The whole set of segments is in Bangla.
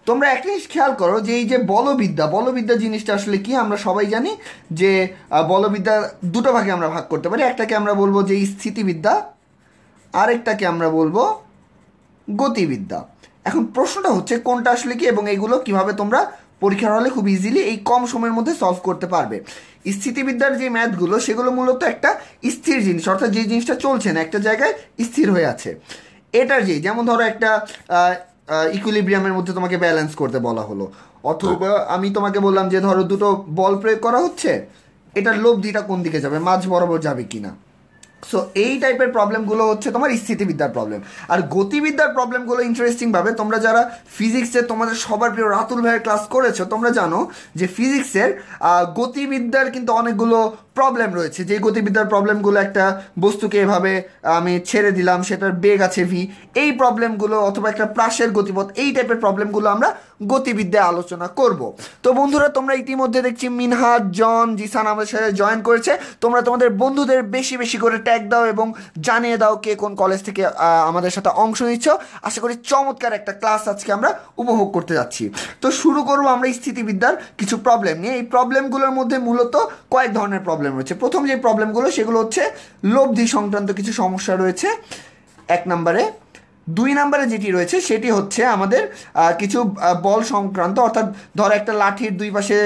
তোমরা একটা জিনিস খেয়াল করো যে এই যে বলবিদ্যা জিনিসটা আসলে কি, আমরা সবাই জানি যে বলবিদ্যা দুটো ভাগে আমরা ভাগ করতে পারি। একটাকে আমরা বলবো যে স্থিতিবিদ্যা, আরেকটাকে আমরা বলবো গতিবিদ্যা। এখন প্রশ্নটা হচ্ছে কোনটা আসলে কি এবং এইগুলো কিভাবে তোমরা পরীক্ষার হলে খুব ইজিলি এই কম সময়ের মধ্যে সলভ করতে পারবে। স্থিতিবিদ্যার যে ম্যাথগুলো সেগুলো মূলত একটা স্থির জিনিস, অর্থাৎ যে জিনিসটা চলছে না, একটা জায়গায় স্থির হয়ে আছে। এটার যেমন ধরো একটা ইকুইলিব্রিয়ামের মধ্যে তোমাকে ব্যালেন্স করতে বলা হলো, অথবা আমি তোমাকে বললাম যে ধরো দুটো বল প্রয়োগ করা হচ্ছে, এটার লব্ধিটা কোন দিকে যাবে, মাঝ বরাবর যাবে কিনা। সো এই টাইপের প্রবলেমগুলো হচ্ছে তোমার স্থিতিবিদ্যার প্রবলেম। আর গতিবিদ্যার প্রবলেমগুলো ইন্টারেস্টিংভাবে তোমরা যারা ফিজিক্সের তোমাদের সবার প্রিয় রাতুল ভাইয়ের ক্লাস করেছো তোমরা জানো যে ফিজিক্সের গতিবিদ্যার কিন্তু অনেকগুলো প্রবলেম রয়েছে। যে গতিবিদ্যার প্রবলেমগুলো একটা বস্তুকে এভাবে আমি ছেড়ে দিলাম, সেটার বেগ আছে ভি, এই প্রবলেমগুলো, অথবা একটা প্রাসের গতিপথ, এই টাইপের প্রবলেমগুলো আমরা গতিবিদ্যায় আলোচনা করব। তো বন্ধুরা তোমরা ইতিমধ্যে দেখছি মিনহাজ, জন, জিসান আমাদের সাথে জয়েন করেছে। তোমরা তোমাদের বন্ধুদের বেশি বেশি করে ট্যাগ দাও এবং জানিয়ে দাও কে কোন কলেজ থেকে আমাদের সাথে অংশ নিচ্ছ। আশা করি চমৎকার একটা ক্লাস আজকে আমরা উপভোগ করতে যাচ্ছি। তো শুরু করবো আমরা স্থিতিবিদ্যার কিছু প্রবলেম নিয়ে। এই প্রবলেমগুলোর মধ্যে মূলত কয়েক ধরনের প্রবলেম রয়েছে। প্রথম যে প্রবলেমগুলো সেগুলো হচ্ছে লব্ধি সংক্রান্ত কিছু সমস্যা রয়েছে 1 নম্বরে। 2 নম্বরে যেটি রয়েছে সেটি হচ্ছে আমাদের কিছু বল সংক্রান্ত, অর্থাৎ ধরো একটা লাঠির দুই পাশে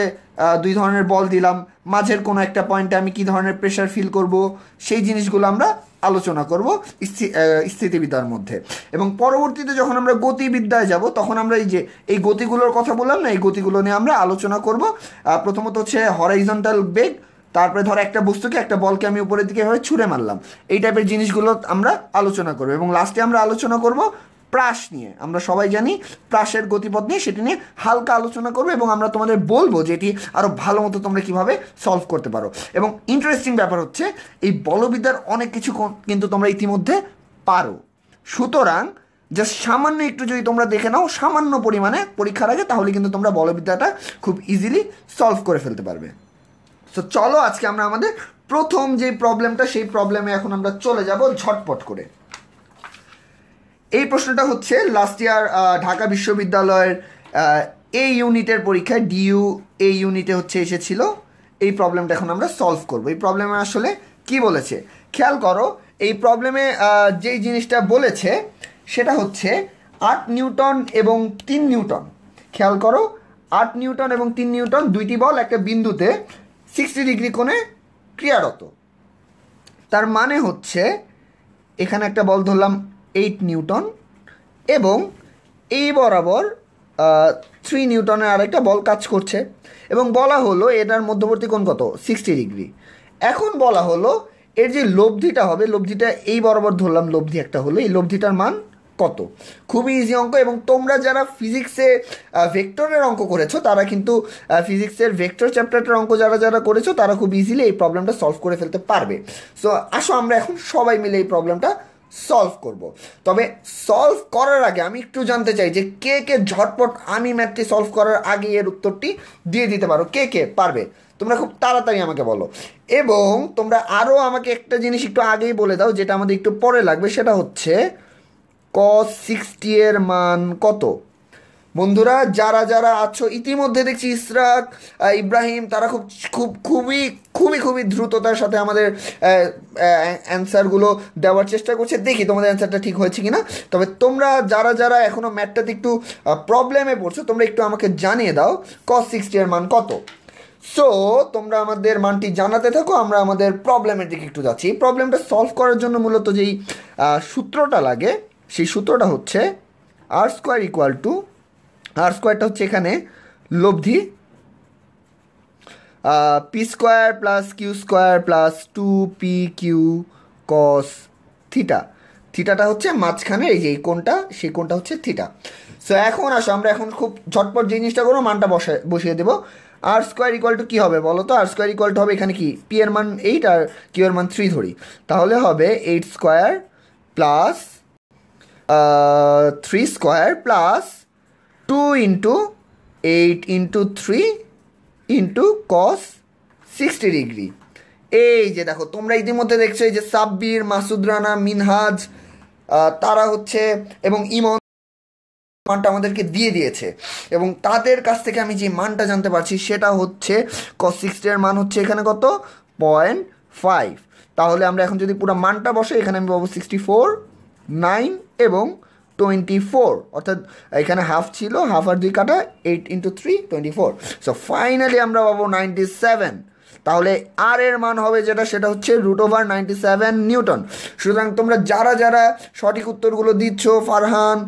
2 ধরনের বল দিলাম, মাঝের কোনো একটা পয়েন্টে আমি কি ধরনের প্রেশার ফিল করব, সেই জিনিসগুলো আমরা আলোচনা করব স্থিতিবিদ্যার মধ্যে। এবং পরবর্তীতে যখন আমরা গতিবিদ্যায় যাব তখন আমরা এই গতিগুলোর কথা বললাম না, এই গতিগুলো নিয়ে আমরা আলোচনা করব। প্রথমত হচ্ছে হরাইজন্টাল বেগ, তারপরে ধরো একটা বস্তুকে, একটা বলকে আমি উপরের দিকে এভাবে ছুঁড়ে মারলাম, এই টাইপের জিনিসগুলো আমরা আলোচনা করবো। এবং লাস্টে আমরা আলোচনা করব প্রাস নিয়ে। আমরা সবাই জানি প্রাসের গতিপথ নিয়ে, সেটি নিয়ে হালকা আলোচনা করবো এবং আমরা তোমাদের বলবো যে এটি আরও ভালো মতো তোমরা কীভাবে সলভ করতে পারো। এবং ইন্টারেস্টিং ব্যাপার হচ্ছে এই বলবিদ্যার অনেক কিছু কিন্তু তোমরা ইতিমধ্যে পারো, সুতরাং জাস্ট সামান্য একটু যদি তোমরা দেখে নাও সামান্য পরিমাণে পরীক্ষার আগে, তাহলে কিন্তু তোমরা বলবিদ্যাটা খুব ইজিলি সলভ করে ফেলতে পারবে। তো চলো আজকে আমরা আমাদের প্রথম যে প্রবলেমটা, সেই প্রবলেমে এখন আমরা চলে যাব ঝটপট করে। এই প্রশ্নটা হচ্ছে লাস্ট ইয়ার ঢাকা বিশ্ববিদ্যালয়ের এই ইউনিটের পরীক্ষায় ডিইউ এই ইউনিটে হচ্ছে এসেছিল। এই প্রবলেমটা এখন আমরা সলভ করব। এই প্রবলেমে আসলে কি বলেছে খেয়াল করো। এই প্রবলেমে যেই জিনিসটা বলেছে সেটা হচ্ছে 8 নিউটন এবং 3 নিউটন। খেয়াল করো, 8 নিউটন এবং 3 নিউটন দুইটি বল একটা বিন্দুতে 60 ডিগ্রি কোণে ক্রিয়ারত। তার মানে হচ্ছে এখানে একটা বল ধরলাম 8 নিউটন এবং এই বরাবর 3 নিউটনের আরেকটা বল কাজ করছে, এবং বলা হলো এটার মধ্যবর্তী কোণ কত, 60 ডিগ্রি। এখন বলা হলো এর যে লব্ধিটা হবে, লব্ধিটা এই বরাবর ধরলাম লব্ধি একটা হলো, এই লব্ধিটার মান কত। খুবই ইজি অঙ্ক, এবং তোমরা যারা ফিজিক্সে ভেক্টরের অঙ্ক করেছো তারা কিন্তু ফিজিক্সের ভেক্টর চ্যাপ্টারটার অঙ্ক যারা যারা করেছো তারা খুব ইজিলি এই প্রবলেমটা সলভ করে ফেলতে পারবে। সো আসো আমরা এখন সবাই মিলে এই প্রবলেমটা সলভ করব। তবে সলভ করার আগে আমি একটু জানতে চাই যে কে কে ঝটপট আমি ম্যাথটি সলভ করার আগে এর উত্তরটি দিয়ে দিতে পারো, কে কে পারবে তোমরা খুব তাড়াতাড়ি আমাকে বলো। এবং তোমরা আরও আমাকে একটা জিনিস একটু আগেই বলে দাও যেটা আমাদের একটু পরে লাগবে, সেটা হচ্ছে cos 60 এর মান কত। বন্ধুরা যারা যারা আছো ইতিমধ্যে দেখছি ইসরাক, ইব্রাহিম, তারা খুবই খুবই খুবই দ্রুততার সাথে আমাদের অ্যান্সারগুলো দেওয়ার চেষ্টা করছে। দেখি তোমাদের অ্যান্সারটা ঠিক হয়েছে কিনা। তবে তোমরা যারা যারা এখনও ম্যাথটাতে একটু প্রবলেমে পড়ছো তোমরা একটু আমাকে জানিয়ে দাও cos 60 এর মান কত। সো তোমরা আমাদের মানটি জানাতে থাকো, আমরা আমাদের প্রবলেমের দিকে একটু যাচ্ছি। এই প্রবলেমটা সলভ করার জন্য মূলত যেই সূত্রটা লাগে সেই সূত্রটা হচ্ছে R square equal to, R স্কোয়ারটা হচ্ছে এখানে লব্ধি, P square plus Q square plus 2pq cos theta. থিটাটা হচ্ছে মাঝখানে এই যে এই কোণটা, সেই কোণটা হচ্ছে থিটা। সো এখন আসো আমরা এখন খুব ঝটপট যে জিনিসটা করবো, মানটা বসিয়ে দেবো। আর স্কোয়ার ইকুয়াল টু কী হবে বলো তো, আর স্কোয়ার ইকুয়াল টু হবে এখানে কি পি এর মান 8 আর কিউ এর মান 3 ধরি, তাহলে হবে 8 square plus 3 square plus 2 into 8 into 3 into cos 60 degree. এই যে দেখো তোমরা ইতিমধ্যে দেখছো এই যে সাব্বির, মাসুদ রানা, মিনহাজ, তারা হচ্ছে এবং ইমন মানটা আমাদেরকে দিয়ে দিয়েছে এবং তাদের কাছ থেকে আমি যে মানটা জানতে পারছি সেটা হচ্ছে cos 60 এর মান হচ্ছে এখানে কত 0.5। তাহলে আমরা এখন যদি পুরো মানটা বসে এখানে আমি পাবো 64, 9 এবং 24, অর্থাৎ এখানে হাফ ছিল, হাফ আর 2 কাটা 8 × 3 24। সো ফাইনালি আমরা পাবো 97। তাহলে আর এর মান হবে যেটা সেটা হচ্ছে √97 নিউটন। সুতরাং তোমরা যারা যারা সঠিক উত্তরগুলো দিচ্ছ, ফারহান,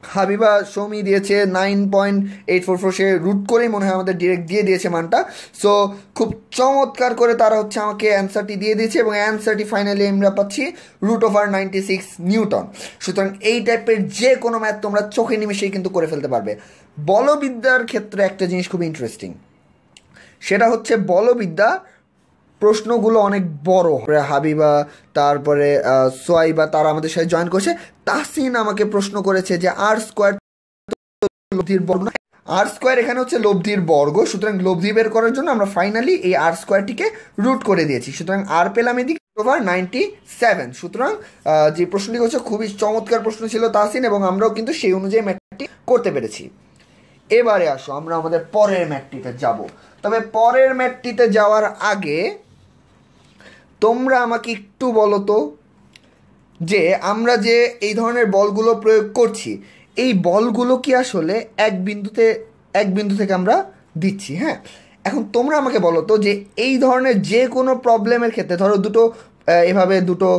হাবিবা, সৌমি দিয়েছে 9.844, সে রুট করেই মনে হয় আমাদের ডিরেক্ট দিয়ে দিয়েছে মানটা। সো খুব চমৎকার করে তারা হচ্ছে আমাকে অ্যান্সারটি দিয়ে দিয়েছে এবং অ্যান্সারটি ফাইনালি আমরা পাচ্ছি √96 নিউটন। সুতরাং এই টাইপের যে কোনো ম্যাথ তোমরা চোখে নিমেষেই কিন্তু করে ফেলতে পারবে। বলবিদ্যার ক্ষেত্রে একটা জিনিস খুব ইন্টারেস্টিং, সেটা হচ্ছে বলবিদ্যা প্রশ্নগুলো অনেক বড়। হাবিবা, তারপরে সোয়াইবা, তারা আমাদের সাথে জয়েন করছে। তাহসিন আমাকে প্রশ্ন করেছে যে r² লব্ধির বর্গ, r² এখানে হচ্ছে লব্ধির বর্গ। সুতরাং লব্ধি বের করার জন্য আমরা ফাইনালি এই r²টিকে রুট করে দিয়েছি। সুতরাং r পেলাম এদিকে √97। সুতরাং যে প্রশ্নটি হচ্ছে খুবই চমৎকার প্রশ্ন ছিল তাহসিন, এবং আমরাও কিন্তু সেই অনুযায়ী ম্যাথটি করতে পেরেছি। এবারে আসো আমরা আমাদের পরের ম্যাথটিতে যাব। তবে পরের ম্যাথটিতে যাওয়ার আগে তোমরা আমাকে একটু বলো তো যে আমরা যে এই ধরনের বলগুলো প্রয়োগ করছি, এই বলগুলো কি আসলে এক বিন্দু থেকে আমরা দিচ্ছি? হ্যাঁ, এখন তোমরা আমাকে বলো তো যে এই ধরনের যে কোনো প্রবলেমের ক্ষেত্রে, ধরো এভাবে দুটো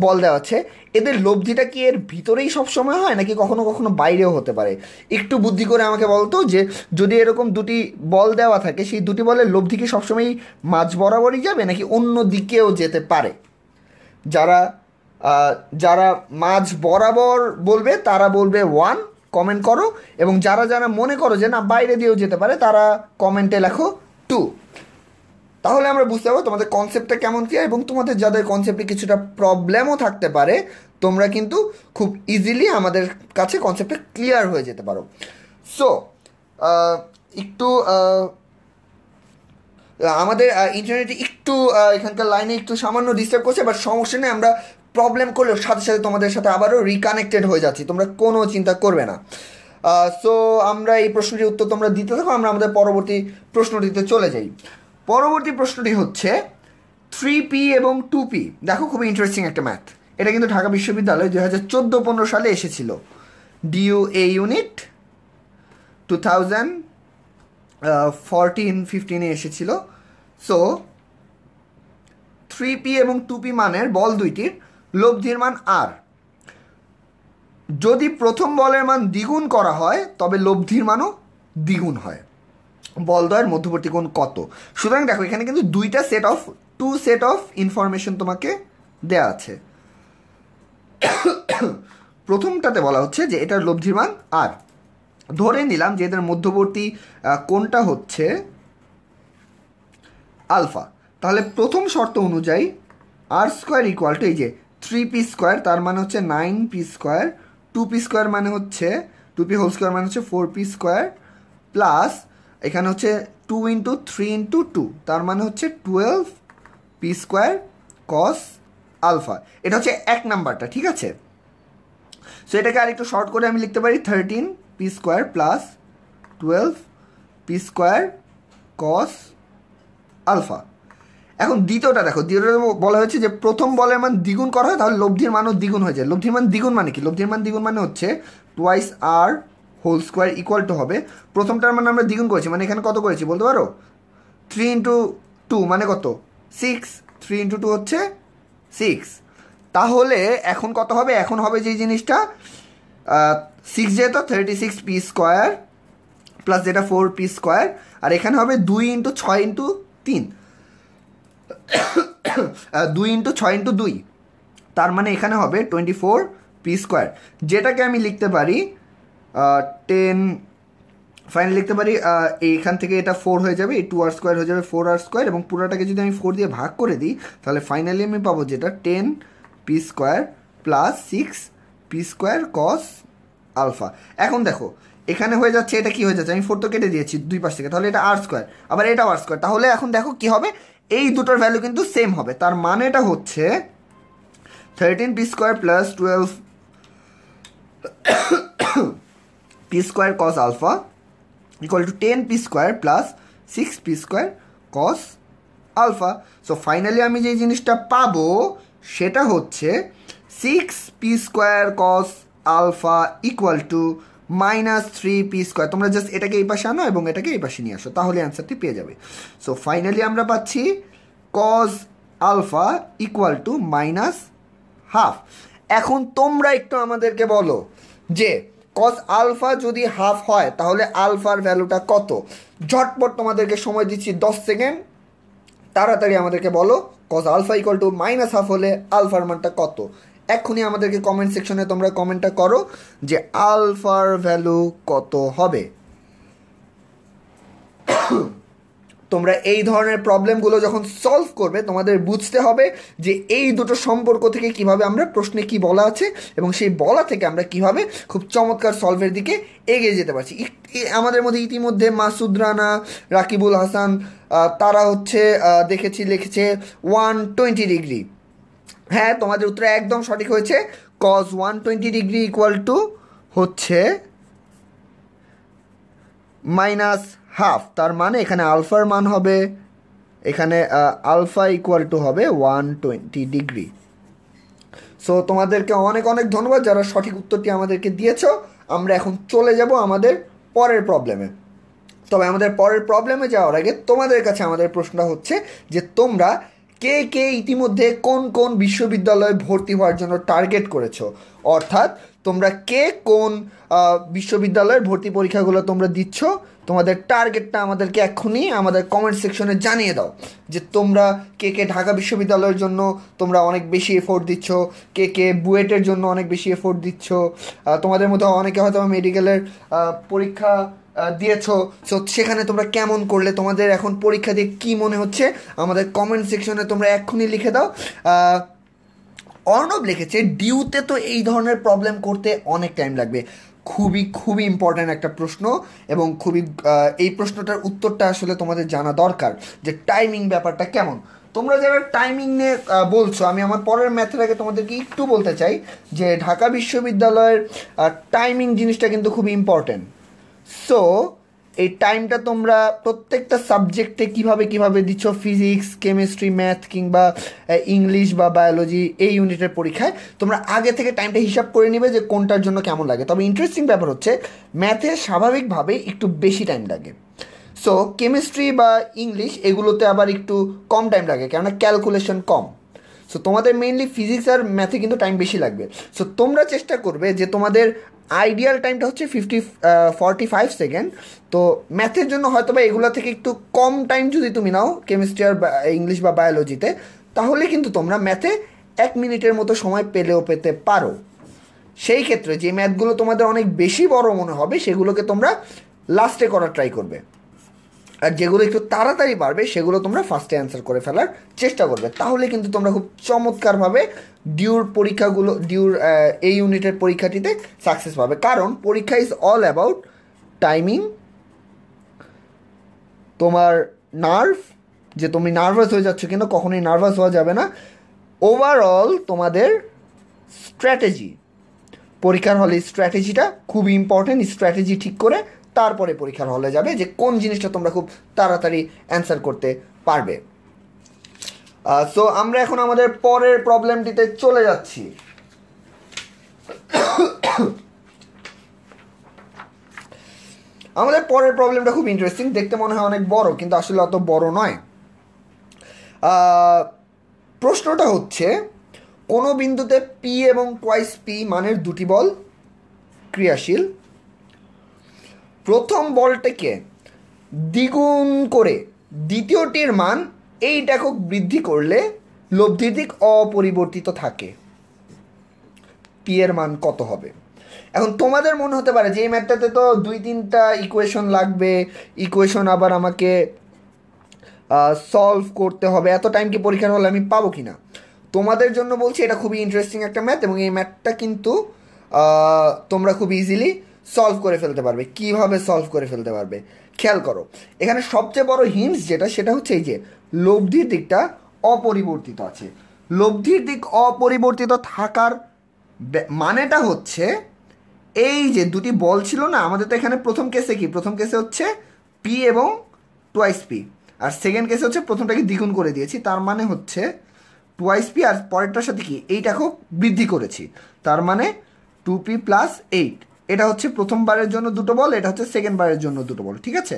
বল দেওয়া আছে, এদের লব্ধিটা কি এর ভিতরেই সবসময় হয় নাকি কখনো কখনো বাইরেও হতে পারে? একটু বুদ্ধি করে আমাকে বলতো যে যদি এরকম দুটি বল দেওয়া থাকে, সেই দুটি বলের লব্ধি কি সবসময় মাঝ বরাবরই যাবে নাকি অন্য দিকেও যেতে পারে? যারা মাঝ বরাবর বলবে তারা বলবে 1, কমেন্ট করো, এবং যারা যারা মনে করো যে না বাইরে দিয়েও যেতে পারে তারা কমেন্টে লেখো 2। তাহলে আমরা বুঝতে পারবো তোমাদের কনসেপ্টটা কেমন কি, এবং তোমাদের যাদের কনসেপ্টে কিছুটা প্রবলেমও থাকতে পারে তোমরা কিন্তু খুব ইজিলি আমাদের কাছে কনসেপ্টটা ক্লিয়ার হয়ে যেতে পারো। সো একটু আমাদের ইন্টারনেটে একটু এখানকার লাইনে একটু সামান্য ডিস্টার্ব করছে, বাট সমস্যা নেই, আমরা প্রবলেম করলেও সাথে সাথে তোমাদের সাথে আবারও রিকানেক্টেড হয়ে যাচ্ছি, তোমরা কোনো চিন্তা করবে না। সো আমরা এই প্রশ্নটির উত্তর তোমরা দিতে থাকো, আমরা আমাদের পরবর্তী প্রশ্নটিতে চলে যাই। পরবর্তী প্রশ্নটি হচ্ছে 3p এবং 2p। দেখো খুবই ইন্টারেস্টিং একটা ম্যাথ। এটা কিন্তু ঢাকা বিশ্ববিদ্যালয় 2014-15 সালে এসেছিল, DUA ইউনিট 2014-15 এসেছিল। সো 3p এবং 2p মানের বল দুইটির লব্ধির মান r। যদি প্রথম বলের মান দ্বিগুণ করা হয় তবে লব্ধির মানও দ্বিগুণ হয়। বলদ্বয়ের মধ্যবর্তী কোণ কত? সুতরাং দেখো এখানে কিন্তু টু সেট অফ ইনফরমেশন তোমাকে দেয়া আছে। প্রথমটাতে বলা হচ্ছে যে এটার লব্ধির মান আর, ধরে নিলাম যে এদের মধ্যবর্তী কোণটা হচ্ছে আলফা। তাহলে প্রথম শর্ত অনুযায়ী r² ইকুয়াল টু এই যে 3p², তার মানে হচ্ছে 9p², 2p² মানে হচ্ছে 2p হোল স্কোয়ার মানে হচ্ছে 4p² প্লাস এখানে হচ্ছে 2 × 3 × 2, তার মানে হচ্ছে 12p² cos আলফা। এটা হচ্ছে এক নাম্বারটা, ঠিক আছে? সো এটাকে আরেকটু শর্ট করে আমি লিখতে পারি 13p² plus 12p² cos alpha. এখন দ্বিতীয়টা দেখো, দ্বিতীয়টা বলা হয়েছে যে প্রথম বলের মান দ্বিগুণ করা হয় তাহলে লব্ধির মানও দ্বিগুণ হয়ে যায়। লব্ধির মান দ্বিগুণ মানে কি? লব্ধির মান দ্বিগুণ মানে হচ্ছে 2r whole square equal two হবে, প্রথমটার মানে আমরা দ্বিগুণ করেছি, মানে এখানে কত করেছি বলতে পারো? 3 × 2 মানে কত? 6। 3 × 2 হচ্ছে 6। তাহলে এখন কত হবে? এখন হবে যে জিনিসটা 6 যেহেতু 36p² প্লাস যেটা 4p², আর এখানে হবে 2 × 6 × 3, 2 × 6 × 2, তার মানে এখানে হবে 24p², যেটাকে আমি লিখতে পারি 10, ফাইনালি লিখতে পারি এইখান থেকে এটা 4 হয়ে যাবে, এই 2r² হয়ে যাবে 4r², এবং পুরোটাকে যদি আমি 4 দিয়ে ভাগ করে দিই তাহলে ফাইনালি আমি পাবো যেটা 10p² plus 6p² cos alpha. এখন দেখো এখানে হয়ে যাচ্ছে, এটা কি হয়ে যাচ্ছে? আমি 4 তো কেটে দিয়েছি দুই পাশ থেকে, তাহলে এটা r², আবার এটাও r²। তাহলে এখন দেখো কি হবে, এই দুটোর ভ্যালু কিন্তু সেম হবে, তার মানে এটা হচ্ছে 13p² plus 12 P square cos alpha equal to 10 P square plus 6 P square cos alpha. So finally আমি যে জিনিসটা পাবো সেটা হচ্ছে 6 P square cos alpha equal to -3 P square. তোমরা জাস্ট এটাকে এই পাশে আনো এবং এটাকে এই পাশে নিয়ে আসো, তাহলে অ্যান্সারটি পেয়ে যাবে। সো ফাইনালি আমরা পাচ্ছি কস আলফা ইকুয়াল টু -12। এখন তোমরা একটু আমাদেরকে বলো যে কস আলফা যদি হাফ হয় তাহলে আলফার ভ্যালুটা কত? ঝটপট তোমাদেরকে সময় দিচ্ছি 10 সেকেন্ড, তাড়াতাড়ি আমাদেরকে বলো কস আলফা ইকুয়াল টু -12 হলে আলফার মানটা কত। এক্ষুনি আমাদেরকে কমেন্ট সেকশনে তোমরা কমেন্টটা করো যে আলফার ভ্যালু কত হবে। তোমরা এই ধরনের প্রবলেমগুলো যখন সলভ করবে তোমাদের বুঝতে হবে যে এই দুটো সম্পর্ক থেকে কিভাবে আমরা প্রশ্নে কি বলা আছে এবং সেই বলা থেকে আমরা কিভাবে খুব চমৎকার সলভের দিকে এগিয়ে যেতে পারছি। আমাদের মধ্যে ইতিমধ্যে মাসুদ রানা, রাকিবুল হাসান তারা হচ্ছে দেখেছি লিখেছে 120 ডিগ্রি। হ্যাঁ, তোমাদের উত্তর একদম সঠিক হয়েছে। কজ 120 ডিগ্রি ইকুয়াল টু হচ্ছে -12, তার মানে এখানে আলফার মান হবে, এখানে আলফা ইকুয়াল টু হবে 120 ডিগ্রি। সো তোমাদেরকে অনেক অনেক ধন্যবাদ যারা সঠিক উত্তরটি আমাদেরকে দিয়েছো। আমরা এখন চলে যাব আমাদের পরের প্রবলেমে। তবে আমাদের পরের প্রবলেমে যাওয়ার আগে তোমাদের কাছে আমাদের প্রশ্নটা হচ্ছে যে তোমরা কে কে ইতিমধ্যে কোন কোন বিশ্ববিদ্যালয়ে ভর্তি হওয়ার জন্য টার্গেট করেছো, অর্থাৎ তোমরা কে কোন বিশ্ববিদ্যালয়ের ভর্তি পরীক্ষাগুলো তোমরা দিচ্ছ, তোমাদের টার্গেটটা আমাদেরকে এক্ষুনি আমাদের কমেন্ট সেকশনে জানিয়ে দাও যে তোমরা কে কে ঢাকা বিশ্ববিদ্যালয়ের জন্য তোমরা অনেক বেশি এফোর্ট দিচ্ছ, কে কে বুয়েটের জন্য অনেক বেশি এফোর্ট দিচ্ছ, তোমাদের মধ্যে অনেকে হয়তো মেডিকেলের পরীক্ষা দিয়েছো, সো সেখানে তোমরা কেমন করলে, তোমাদের এখন পরীক্ষা দিয়ে কী মনে হচ্ছে আমাদের কমেন্ট সেকশনে তোমরা এক্ষুনি লিখে দাও। অর্ণব লিখেছে ডিউতে তো এই ধরনের প্রবলেম করতে অনেক টাইম লাগবে। খুবই খুবই ইম্পর্ট্যান্ট একটা প্রশ্ন এবং খুবই এই প্রশ্নটার উত্তরটা আসলে তোমাদের জানা দরকার যে টাইমিং ব্যাপারটা কেমন। তোমরা যারা টাইমিং নিয়ে বলছো, আমি আমার পরের ম্যাথের আগে তোমাদেরকে একটু বলতে চাই যে ঢাকা বিশ্ববিদ্যালয়ের টাইমিং জিনিসটা কিন্তু খুবই ইম্পর্ট্যান্ট। সো এই টাইমটা তোমরা প্রত্যেকটা সাবজেক্টে কিভাবে কিভাবে দিচ্ছ, ফিজিক্স, কেমিস্ট্রি, ম্যাথ কিংবা ইংলিশ বা বায়োলজি এই ইউনিটের পরীক্ষায় তোমরা আগে থেকে টাইমটা হিসাব করে নিবে যে কোনটার জন্য কেমন লাগে। তবে ইন্টারেস্টিং ব্যাপার হচ্ছে ম্যাথে স্বাভাবিকভাবেই একটু বেশি টাইম লাগে। সো কেমিস্ট্রি বা ইংলিশ এগুলোতে আবার একটু কম টাইম লাগে, কেননা ক্যালকুলেশন কম। সো তোমাদের মেইনলি ফিজিক্স আর ম্যাথে কিন্তু টাইম বেশি লাগবে। সো তোমরা চেষ্টা করবে যে তোমাদের আইডিয়াল টাইমটা হচ্ছে 45 সেকেন্ড। তো ম্যাথের জন্য হয়তো বা এগুলো থেকে একটু কম টাইম যদি তুমি নাও কেমিস্ট্রি আর ইংলিশ বা বায়োলজিতে, তাহলে কিন্তু তোমরা ম্যাথে 1 মিনিটের মতো সময় পেলেও পেতে পারো। সেই ক্ষেত্রে যে ম্যাথগুলো তোমাদের অনেক বেশি বড় মনে হবে সেগুলোকে তোমরা লাস্টে করার ট্রাই করবে, আর যেগুলো একটু তাড়াতাড়ি পারবে সেগুলো তোমরা ফার্স্টে অ্যান্সার করে ফেলার চেষ্টা করবে। তাহলে কিন্তু তোমরা খুব চমৎকারভাবে ডিউর এই ইউনিটের পরীক্ষাটিতে সাকসেস পাবে। কারণ পরীক্ষা ইজ অল অ্যাবাউট টাইমিং, তোমার নার্ভ, যে তুমি নার্ভাস হয়ে যাচ্ছ কিনা, কখনোই নার্ভাস হওয়া যাবে না। ওভারঅল তোমাদের স্ট্র্যাটেজি, পরীক্ষার হলে স্ট্র্যাটেজিটা খুব ইম্পর্টেন্ট। স্ট্র্যাটেজি ঠিক করে তারপরে পরীক্ষার হলে যাবে যে কোন জিনিসটা তোমরা খুব তাড়াতাড়ি অ্যান্সার করতে পারবে। সো আমরা এখন আমাদের পরের প্রবলেমটিতে চলে যাচ্ছি। আমাদের পরের প্রবলেমটা খুব ইন্টারেস্টিং, দেখতে মনে হয় অনেক বড় কিন্তু আসলে অত বড় নয়। প্রশ্নটা হচ্ছে কোনো বিন্দুতে পি এবং টুয়াইস পি মানের দুটি বল ক্রিয়াশীল, প্রথম বলটাকে দ্বিগুণ করে দ্বিতীয়টির মান 8 একক বৃদ্ধি করলে লব্ধির দিক অপরিবর্তিত থাকে, পি এর মান কত হবে? এখন তোমাদের মনে হতে পারে যে এই ম্যাথটাতে তো 2-3টা ইকুয়েশন লাগবে, ইকুয়েশন আবার আমাকে সলভ করতে হবে, এত টাইম কি পরীক্ষার হলে আমি পাবো কি না? তোমাদের জন্য বলছি এটা খুবই ইন্টারেস্টিং একটা ম্যাথ এবং এই ম্যাথটা কিন্তু তোমরা খুব ইজিলি সলভ করে ফেলতে পারবে। কিভাবে সলভ করে ফেলতে পারবে খেয়াল করো। এখানে সবচেয়ে বড় হিন্টস যেটা সেটা হচ্ছে এই যে লব্ধির দিকটা অপরিবর্তিত আছে। লব্ধির দিক অপরিবর্তিত থাকার মানেটা হচ্ছে এই যে দুটি বল ছিল না আমাদের, তো এখানে প্রথম কেসে কি, প্রথম কেসে হচ্ছে পি এবং টোয়াইস পি, আর সেকেন্ড কেসে হচ্ছে প্রথমটাকে দ্বিগুণ করে দিয়েছি, তার মানে হচ্ছে টোয়াইস পি, আর পরেরটার সাথে কি এইটাকেও বৃদ্ধি করেছি, তার মানে 2p+8। এটা হচ্ছে প্রথমবারের জন্য দুটো বল, এটা হচ্ছে সেকেন্ড বারের জন্য দুটো বল, ঠিক আছে।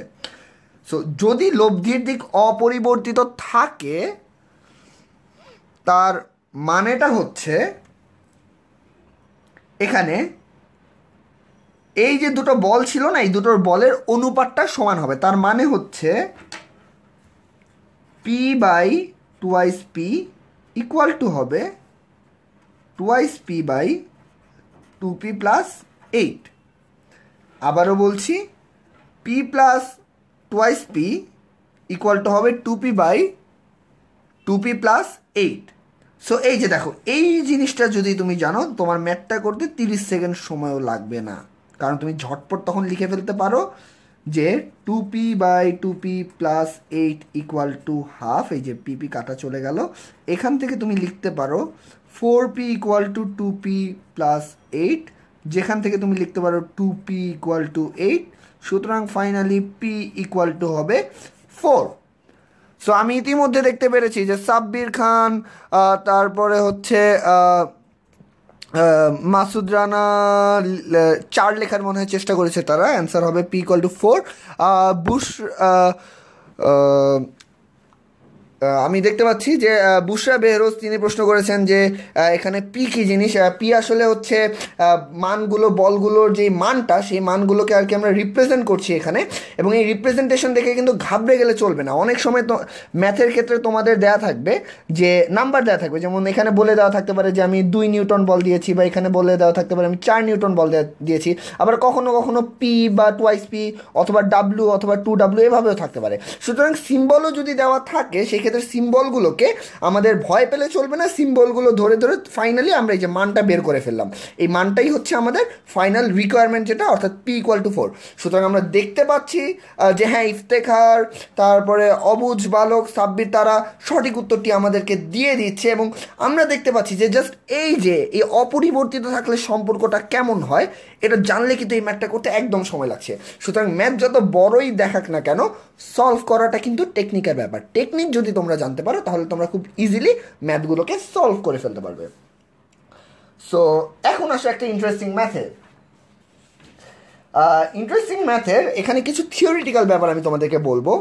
সো যদি লব্ধির দিক অপরিবর্তিত থাকে তার মানেটা হচ্ছে এখানে এই যে দুটো বল ছিল না, এই দুটোর বলের অনুপাতটা সমান হবে, তার মানে হচ্ছে p/2p ইকুয়াল টু হবে 2p/2p+8। আবারও বলছি p+2p ইকুয়াল টু হবে 2p/2p+8। সো এই যে দেখো, এই জিনিসটা যদি তুমি জানো তোমার ম্যাথটা করতে 30 সেকেন্ড সময়ও লাগবে না, কারণ তুমি ঝটপট তখন লিখে ফেলতে পারো যে 2p/2p+8 ইকুয়াল টু হাফ, এই যে পিপি কাটা চলে গেল, এখান থেকে তুমি লিখতে পারো 4p ইকুয়াল টু 2p+8, যেখান থেকে তুমি লিখতে পারো 2p ইকুয়াল টু 8, সুতরাং ফাইনালি p ইকুয়াল টু হবে 4। সো আমি ইতিমধ্যে দেখতে পেরেছি যে সাব্বির খান, তারপরে হচ্ছে মাসুদ রানা 4 লেখার মনে হয় চেষ্টা করেছে তারা, অ্যান্সার হবে p ইকুয়াল টু 4। বুশ আমি দেখতে পাচ্ছি যে বুশরা বেহরোজ তিনি প্রশ্ন করেছেন যে এখানে পি কী জিনিস। পি আসলে হচ্ছে মানগুলো, বলগুলোর যে মানটা, সেই মানগুলোকে আর কি আমরা রিপ্রেজেন্ট করছি এখানে, এবং এই রিপ্রেজেন্টেশন দেখে কিন্তু ঘাবড়ে গেলে চলবে না। অনেক সময় তো ম্যাথের ক্ষেত্রে তোমাদের দেওয়া থাকবে যে নাম্বার দেওয়া থাকবে, যেমন এখানে বলে দেওয়া থাকতে পারে যে আমি 2 নিউটন বল দিয়েছি, বা এখানে বলে দেওয়া থাকতে পারে আমি 4 নিউটন বল দিয়েছি, আবার কখনো কখনো পি বা টোয়াইস পি অথবা ডাব্লিউ অথবা 2w এভাবেও থাকতে পারে। সুতরাং সিম্বলও যদি দেওয়া থাকে সেক্ষেত্রে সিম্বলগুলোকে আমাদের ভয় পেলে চলবে না, সিম্বলগুলো ধরে ধরে ফাইনালি আমরা এই যে মানটা বের করে ফেললাম, এই মানটাই হচ্ছে আমাদের ফাইনাল রিকোয়ারমেন্ট, যেটা অর্থাৎ p ইকুয়াল টু 4। সুতরাং আমরা দেখতে পাচ্ছি যে হ্যাঁ, ইফতেখার, তারপরে অবুজ বালক, সাব্বির, তারা সঠিক উত্তরটি আমাদেরকে দিয়ে দিচ্ছে, এবং আমরা দেখতে পাচ্ছি যে জাস্ট এই যে এই অপরিবর্তিত থাকলে সম্পর্কটা কেমন হয় এটা জানলে কিন্তু এই ম্যাথটা করতে একদম সময় লাগছে। সুতরাং ম্যাথ যত বড়ই দেখাক না কেন, সলভ করাটা কিন্তু টেকনিকের ব্যাপার। টেকনিক যদি তোমরা জানতে পারো তাহলে তোমরা খুব ইজিলি ম্যাথগুলোকে সলভ করে ফেলতে পারবে। সো এখন আসো একটা ইন্টারেস্টিং ম্যাথের। এখানে কিছু থিওরিটিক্যাল ব্যাপার আমি তোমাদেরকে বলবো।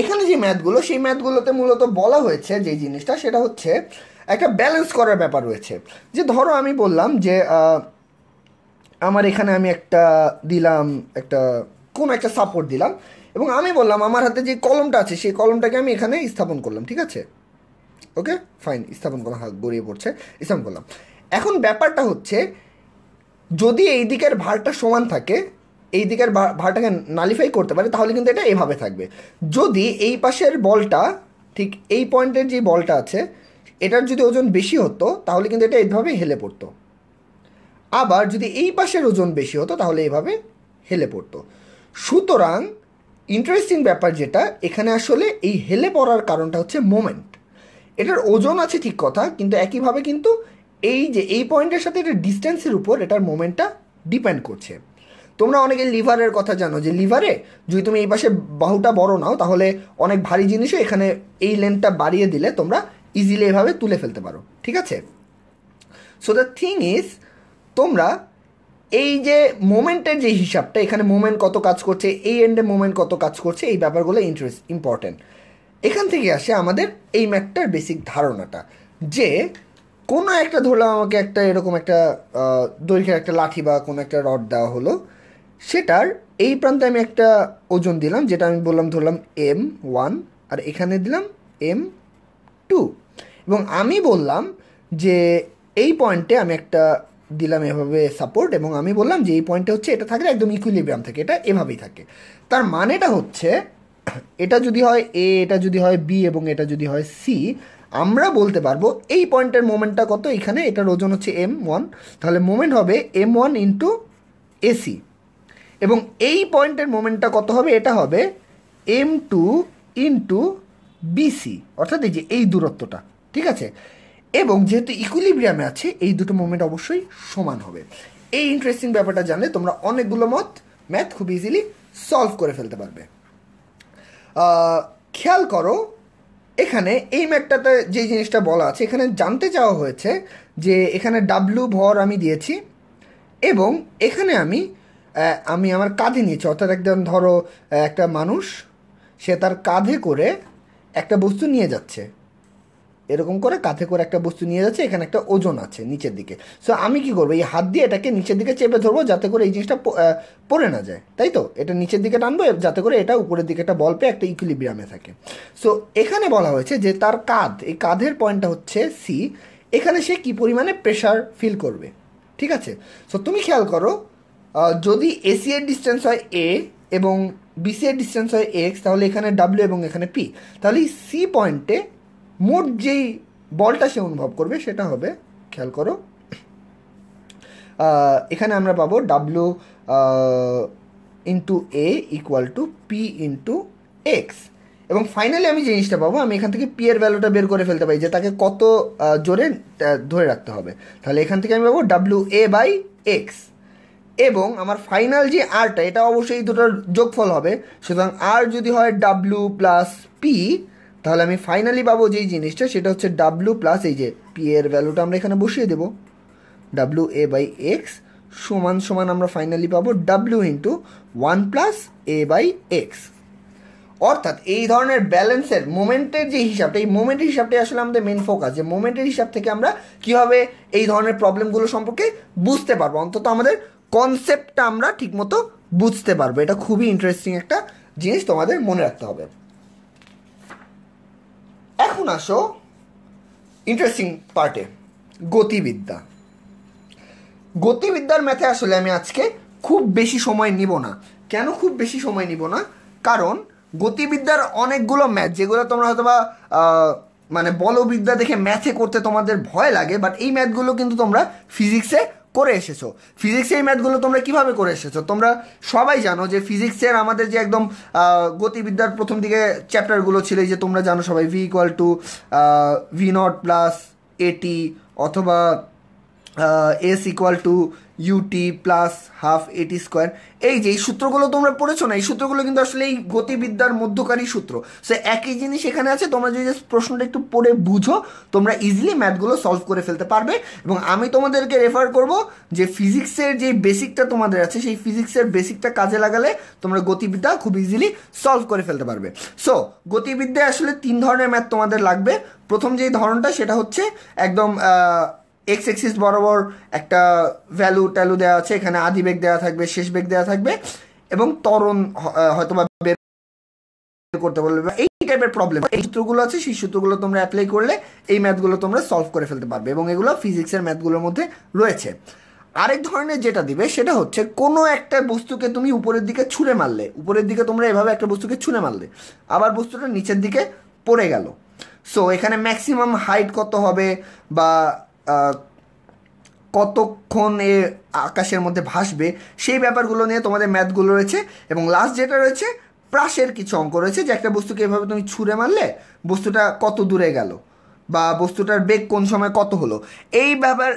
এখানে যে ম্যাথগুলো, সেই ম্যাথগুলোতে মূলত বলা হয়েছে যে জিনিসটা, সেটা হচ্ছে একটা ব্যালেন্স করার ব্যাপার রয়েছে। যে ধরো আমি বললাম যে আমার এখানে আমি একটা দিলাম, কোনো একটা সাপোর্ট দিলাম, এবং আমি বললাম আমার হাতে যে কলমটা আছে সেই কলমটাকে আমি এখানে স্থাপন করলাম, ঠিক আছে, ওকে ফাইন, স্থাপন করলাম, হাত গড়িয়ে পড়ছে, স্থাপন করলাম। এখন ব্যাপারটা হচ্ছে যদি এই দিকের ভারটা সমান থাকে, এই দিকের ভারটাকে নালিফাই করতে পারে, তাহলে কিন্তু এটা এভাবে থাকবে। যদি এই পাশের বলটা, ঠিক এই পয়েন্টের যে বলটা আছে, এটার যদি ওজন বেশি হতো তাহলে কিন্তু এটা এইভাবে হেলে পড়তো, আবার যদি এই পাশের ওজন বেশি হতো তাহলে এইভাবে হেলে পড়তো। সুতরাং ইন্টারেস্টিং ব্যাপার যেটা এখানে, আসলে এই হেলে পড়ার কারণটা হচ্ছে মোমেন্ট। এটার ওজন আছে ঠিক কথা, কিন্তু একইভাবে কিন্তু এই যে এই পয়েন্টের সাথে এটার ডিস্টেন্সের উপর এটার মোমেন্টটা ডিপেন্ড করছে। তোমরা অনেকে লিভারের কথা জানো, যে লিভারে যদি তুমি এই পাশে বাহুটা বড় নাও তাহলে অনেক ভারী জিনিসও এখানে এই লেন্থটা বাড়িয়ে দিলে তোমরা ইজিলি এভাবে তুলে ফেলতে পারো, ঠিক আছে। সো দ্য থিং ইজ, তোমরা এই যে মোমেন্টের যে হিসাবটা, এখানে মোমেন্ট কত কাজ করছে, এই এন্ডে মোমেন্ট কত কাজ করছে, এই ব্যাপারগুলো ইম্পর্টেন্ট। এখান থেকে আসে আমাদের এই ম্যাথটার বেসিক ধারণাটা, যে কোনো একটা, ধরলাম আমাকে একটা এরকম একটা দৈর্ঘ্যের একটা লাঠি বা কোনো একটা রড দেওয়া হলো, সেটার এই প্রান্তে আমি একটা ওজন দিলাম, যেটা আমি বললাম ধরলাম m1, আর এখানে দিলাম m2, এবং আমি বললাম যে এই পয়েন্টে আমি একটা দিলাম এভাবে সাপোর্ট, এবং আমি বললাম যে এই পয়েন্টে হচ্ছে এটা থাকলে একদম ইকুইলিব্রিয়াম থাকে, এটা এভাবেই থাকে। তার মানেটা হচ্ছে এটা যদি হয় এ, এটা যদি হয় বি, এবং এটা যদি হয় সি, আমরা বলতে পারবো এই পয়েন্টের মোমেন্টটা কত, এখানে এটার ওজন হচ্ছে m1, তাহলে মোমেন্ট হবে m1 ইন্টু এসি, এবং এই পয়েন্টের মোমেন্টটা কত হবে, এটা হবে m2 ইন্টু বিসি, অর্থাৎ এই যে এই দূরত্বটা, ঠিক আছে। এবং যেহেতু ইকুইলিব্রিয়ামে আছে, এই দুটো মোমেন্ট অবশ্যই সমান হবে। এই ইন্টারেস্টিং ব্যাপারটা জানলে তোমরা অনেকগুলো ম্যাথ খুব ইজিলি সলভ করে ফেলতে পারবে। খেয়াল করো এখানে এই ম্যাথটাতে যে জিনিসটা বলা আছে, এখানে জানতে চাওয়া হয়েছে যে এখানে ডাব্লু ভর আমি দিয়েছি এবং এখানে আমি আমার কাঁধে নিয়েছি, অর্থাৎ একদম ধরো একটা মানুষ সে তার কাঁধে করে একটা বস্তু নিয়ে যাচ্ছে, এরকম করে কাঁধে করে একটা বস্তু নিয়ে যাচ্ছে, এখানে একটা ওজন আছে নিচের দিকে। সো আমি কি করবো, এই হাত দিয়ে এটাকে নিচের দিকে চেপে ধরবো যাতে করে এই জিনিসটা পড়ে না যায়, তাই তো? এটা নিচের দিকে টানবো যাতে করে এটা উপরের দিকে একটা বল পেয়ে একটা ইকুইলিব্রিয়ামে থাকে। সো এখানে বলা হয়েছে যে তার কাঁধ, এই কাঁধের পয়েন্টটা হচ্ছে সি, এখানে সে কী পরিমাণে প্রেশার ফিল করবে, ঠিক আছে? সো তুমি খেয়াল করো, যদি এসি এর ডিস্টেন্স হয় এ এবং বিসি এর ডিস্টেন্স হয় এক্স, তাহলে এখানে ডাব্লিউ এবং এখানে পি, তাহলে এই সি পয়েন্টে মোট যেই বলটা সে অনুভব করবে সেটা হবে, খেয়াল করো এখানে আমরা পাবো W into A equal to P into x, এবং ফাইনালি আমি যে জিনিসটা পাবো, আমি এখান থেকে পি এর ভ্যালুটা বের করে ফেলতে পারি যে তাকে কত জোরে ধরে রাখতে হবে। তাহলে এখান থেকে আমি পাবো ডাব্লিউ এ বাই এক্স, এবং আমার ফাইনাল যে আরটা, এটা অবশ্যই দুটোর যোগফল হবে, সুতরাং আর যদি হয় ডাব্লিউ প্লাস পি, তাহলে আমি ফাইনালি পাবো যেই জিনিসটা সেটা হচ্ছে ডাব্লিউ প্লাস এই যে পি এর ভ্যালুটা আমরা এখানে বসিয়ে দেবো, ডাব্লিউ এ বাই এক্স সমান সমান আমরা ফাইনালি পাবো W into 1 plus A by x. অর্থাৎ এই ধরনের ব্যালেন্সের মোমেন্টের যে হিসাবটা, এই মোমেন্টের হিসাবটাই আসলে আমাদের মেন ফোকাস, যে মোমেন্টের হিসাব থেকে আমরা কীভাবে এই ধরনের প্রবলেমগুলো সম্পর্কে বুঝতে পারবো, অন্তত আমাদের কনসেপ্টটা আমরা ঠিকমতো বুঝতে পারবো। এটা খুবই ইন্টারেস্টিং একটা জিনিস, তোমাদের মনে রাখতে হবে। এখন আসো ইন্টারেস্টিং পার্টে, গতিবিদ্যা। গতিবিদ্যার ম্যাথে আসলে আমি আজকে খুব বেশি সময় নিব না। কেন খুব বেশি সময় নিব না? কারণ গতিবিদ্যার অনেকগুলো ম্যাথ যেগুলো তোমরা হয়তো বা মানে বলবিদ্যা দেখে ম্যাথে করতে তোমাদের ভয় লাগে, বাট এই ম্যাথগুলো কিন্তু তোমরা ফিজিক্সে করে এসেছো। ফিজিক্সে এই ম্যাথগুলো তোমরা কীভাবে করে এসেছো? তোমরা সবাই জানো যে ফিজিক্সের আমাদের যে একদম গতিবিদ্যার প্রথম দিকে চ্যাপ্টারগুলো ছিল, যে তোমরা জানো সবাই V equal to V not plus A T, অথবা S equal to U T plus half A T square. এই যে এই সূত্রগুলো তোমরা পড়েছো না, এই সূত্রগুলো কিন্তু আসলে এই গতিবিদ্যার মধ্যকারী সূত্র। সে একই জিনিস এখানে আছে, তোমরা যদি প্রশ্নটা একটু পড়ে বুঝো তোমরা ইজিলি ম্যাথগুলো সলভ করে ফেলতে পারবে। এবং আমি তোমাদেরকে রেফার করব যে ফিজিক্সের যে বেসিকটা তোমাদের আছে, সেই ফিজিক্সের বেসিকটা কাজে লাগালে তোমরা গতিবিদ্যা খুব ইজিলি সলভ করে ফেলতে পারবে। সো গতিবিদ্যায় আসলে 3 ধরনের ম্যাথ তোমাদের লাগবে। প্রথম যেই ধরনটা সেটা হচ্ছে একদম এক্স এক্সিস বরাবর একটা ভ্যালু ট্যালু দেওয়া আছে, এখানে আদি বেগ দেওয়া থাকবে, শেষ বেগ দেওয়া থাকবে, এবং ত্বরণ হয়তো বা বের করতে বলবে। এই টাইপের প্রবলেম, এই সূত্রগুলো আছে, সেই সূত্রগুলো তোমরা অ্যাপ্লাই করলে এই ম্যাথগুলো তোমরা সলভ করে ফেলতে পারবে, এবং এগুলো ফিজিক্সের ম্যাথগুলোর মধ্যে রয়েছে। আরেক ধরনের যেটা দিবে সেটা হচ্ছে কোনো একটা বস্তুকে তুমি উপরের দিকে ছুঁড়ে মারলে, উপরের দিকে তোমরা এভাবে একটা বস্তুকে ছুঁড়ে মারলে, আবার বস্তুটা নিচের দিকে পড়ে গেল। সো এখানে ম্যাক্সিমাম হাইট কত হবে, বা কতক্ষণ এ আকাশের মধ্যে ভাসবে, সেই ব্যাপারগুলো নিয়ে তোমাদের ম্যাথগুলো রয়েছে। এবং লাস্ট যেটা রয়েছে, প্রাসের কিছু অঙ্ক রয়েছে, যে একটা বস্তুকে এভাবে তুমি ছুঁড়ে মারলে বস্তুটা কত দূরে গেল, বা বস্তুটার বেগ কোন সময় কত হলো। এই ব্যাপার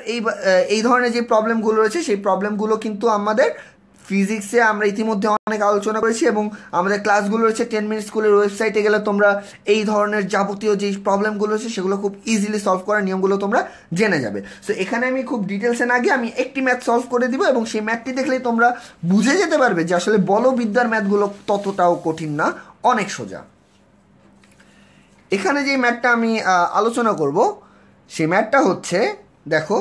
এই ধরনের যে প্রবলেমগুলো রয়েছে, সেই প্রবলেমগুলো কিন্তু আমাদের ফিজিক্সে আমরা ইতিমধ্যে অনেক আলোচনা করেছি, এবং আমাদের ক্লাসগুলো রয়েছে 10 মিনিট স্কুলের ওয়েবসাইটে গেলে তোমরা এই ধরনের যাবতীয় যে প্রবলেমগুলো রয়েছে সেগুলো খুব ইজিলি সলভ করার নিয়মগুলো তোমরা জেনে যাবে। সো এখানে আমি খুব ডিটেলসে না গিয়ে আমি একটি ম্যাথ সলভ করে দিব, এবং সেই ম্যাথটি দেখলেই তোমরা বুঝে যেতে পারবে যে আসলে বলবিদ্যার ম্যাথগুলো ততটাও কঠিন না, অনেক সোজা। এখানে যে ম্যাথটা আমি আলোচনা করব সেই ম্যাথটা হচ্ছে, দেখো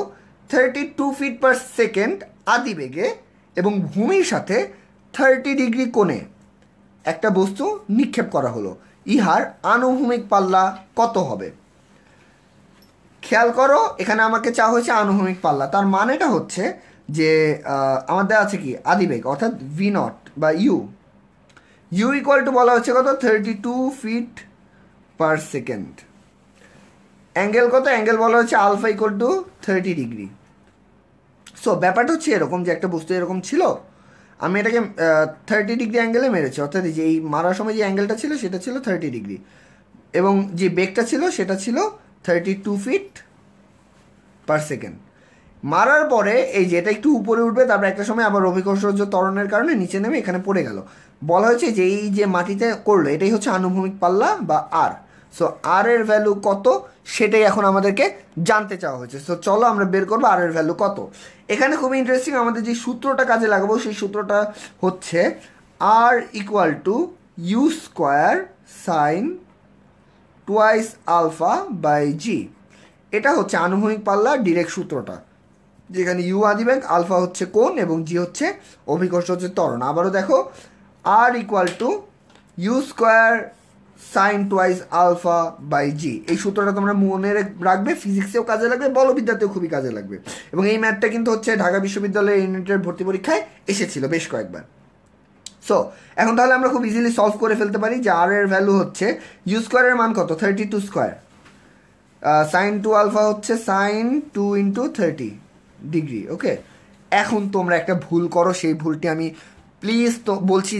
32 ফিট পার সেকেন্ড আদি বেগে এবং ভূমির সাথে 30 ডিগ্রি কোণে একটা বস্তু নিক্ষেপ করা হলো, ইহার আনুভূমিক পাল্লা কত হবে? খেয়াল করো এখানে আমাকে চাওয়া হয়েছে আনুভূমিক পাল্লা। তার মানেটা হচ্ছে যে আমাদের আছে কি আদিবেগ, অর্থাৎ ভি নট বা ইউ ইকুয়াল টু বলা হচ্ছে কত 32 ফিট পার সেকেন্ড। অ্যাঙ্গেল কত? অ্যাঙ্গেল বলা হচ্ছে alpha equal to 30 degree. So ব্যাপারটা হচ্ছে এরকম, যে একটা বস্তু এরকম ছিল, আমি এটাকে 30 ডিগ্রি অ্যাঙ্গেলে মেরেছি, অর্থাৎ যে এই মারার সময় যে অ্যাঙ্গেলটা ছিল সেটা ছিল 30 ডিগ্রি, এবং যে বেগটা ছিল সেটা ছিল 32 ফিট পার সেকেন্ড। মারার পরে এই যে এটা একটু উপরে উঠবে, তারপরে একটা সময় আবার অভিকর্ষজ ত্বরণের কারণে নিচে নেমে এখানে পড়ে গেল। বলা হয়েছে যে এই যে মাটিতে করলো এটাই হচ্ছে আনুভূমিক পাল্লা বা আর। সো আর এর ভ্যালু কত সেটাই এখন আমাদেরকে জানতে চাওয়া হয়েছে। সো চলো আমরা বের করবো আর এর ভ্যালু কত। এখানে খুবই ইন্টারেস্টিং, আমাদের যে সূত্রটা কাজে লাগাবো সেই সূত্রটা হচ্ছে R equal to u square sine twice alpha by g. এটা হচ্ছে আনুভূমিক পাল্লা ডিরেক্ট সূত্রটা, যেখানে ইউ আদিবেগ, আলফা হচ্ছে কোণ এবং জি হচ্ছে অভিকর্ষ হচ্ছে ত্বরণ। আবারও দেখো R equal to u square sine twice alpha by g. এই সূত্রটা তোমরা মনে রাখবে, ফিজিক্সেও কাজে লাগবে, বলবিদ্যাতেও খুবই কাজে লাগবে। এবং এই ম্যাথটা কিন্তু হচ্ছে ঢাকা বিশ্ববিদ্যালয়ের ইউনিটের ভর্তি পরীক্ষায় এসেছিল বেশ কয়েকবার। সো এখন তাহলে আমরা খুব ইজিলি সলভ করে ফেলতে পারি যে আর এর ভ্যালু হচ্ছে ইউ স্কোয়ারের মান কত, 32 স্কোয়ার, সাইন টু আলফা হচ্ছে সাইন 2 ইন্টু 30 ডিগ্রি। ওকে, এখন তোমরা একটা ভুল করো, সেই ভুলটি আমি প্লিজ তো বলছি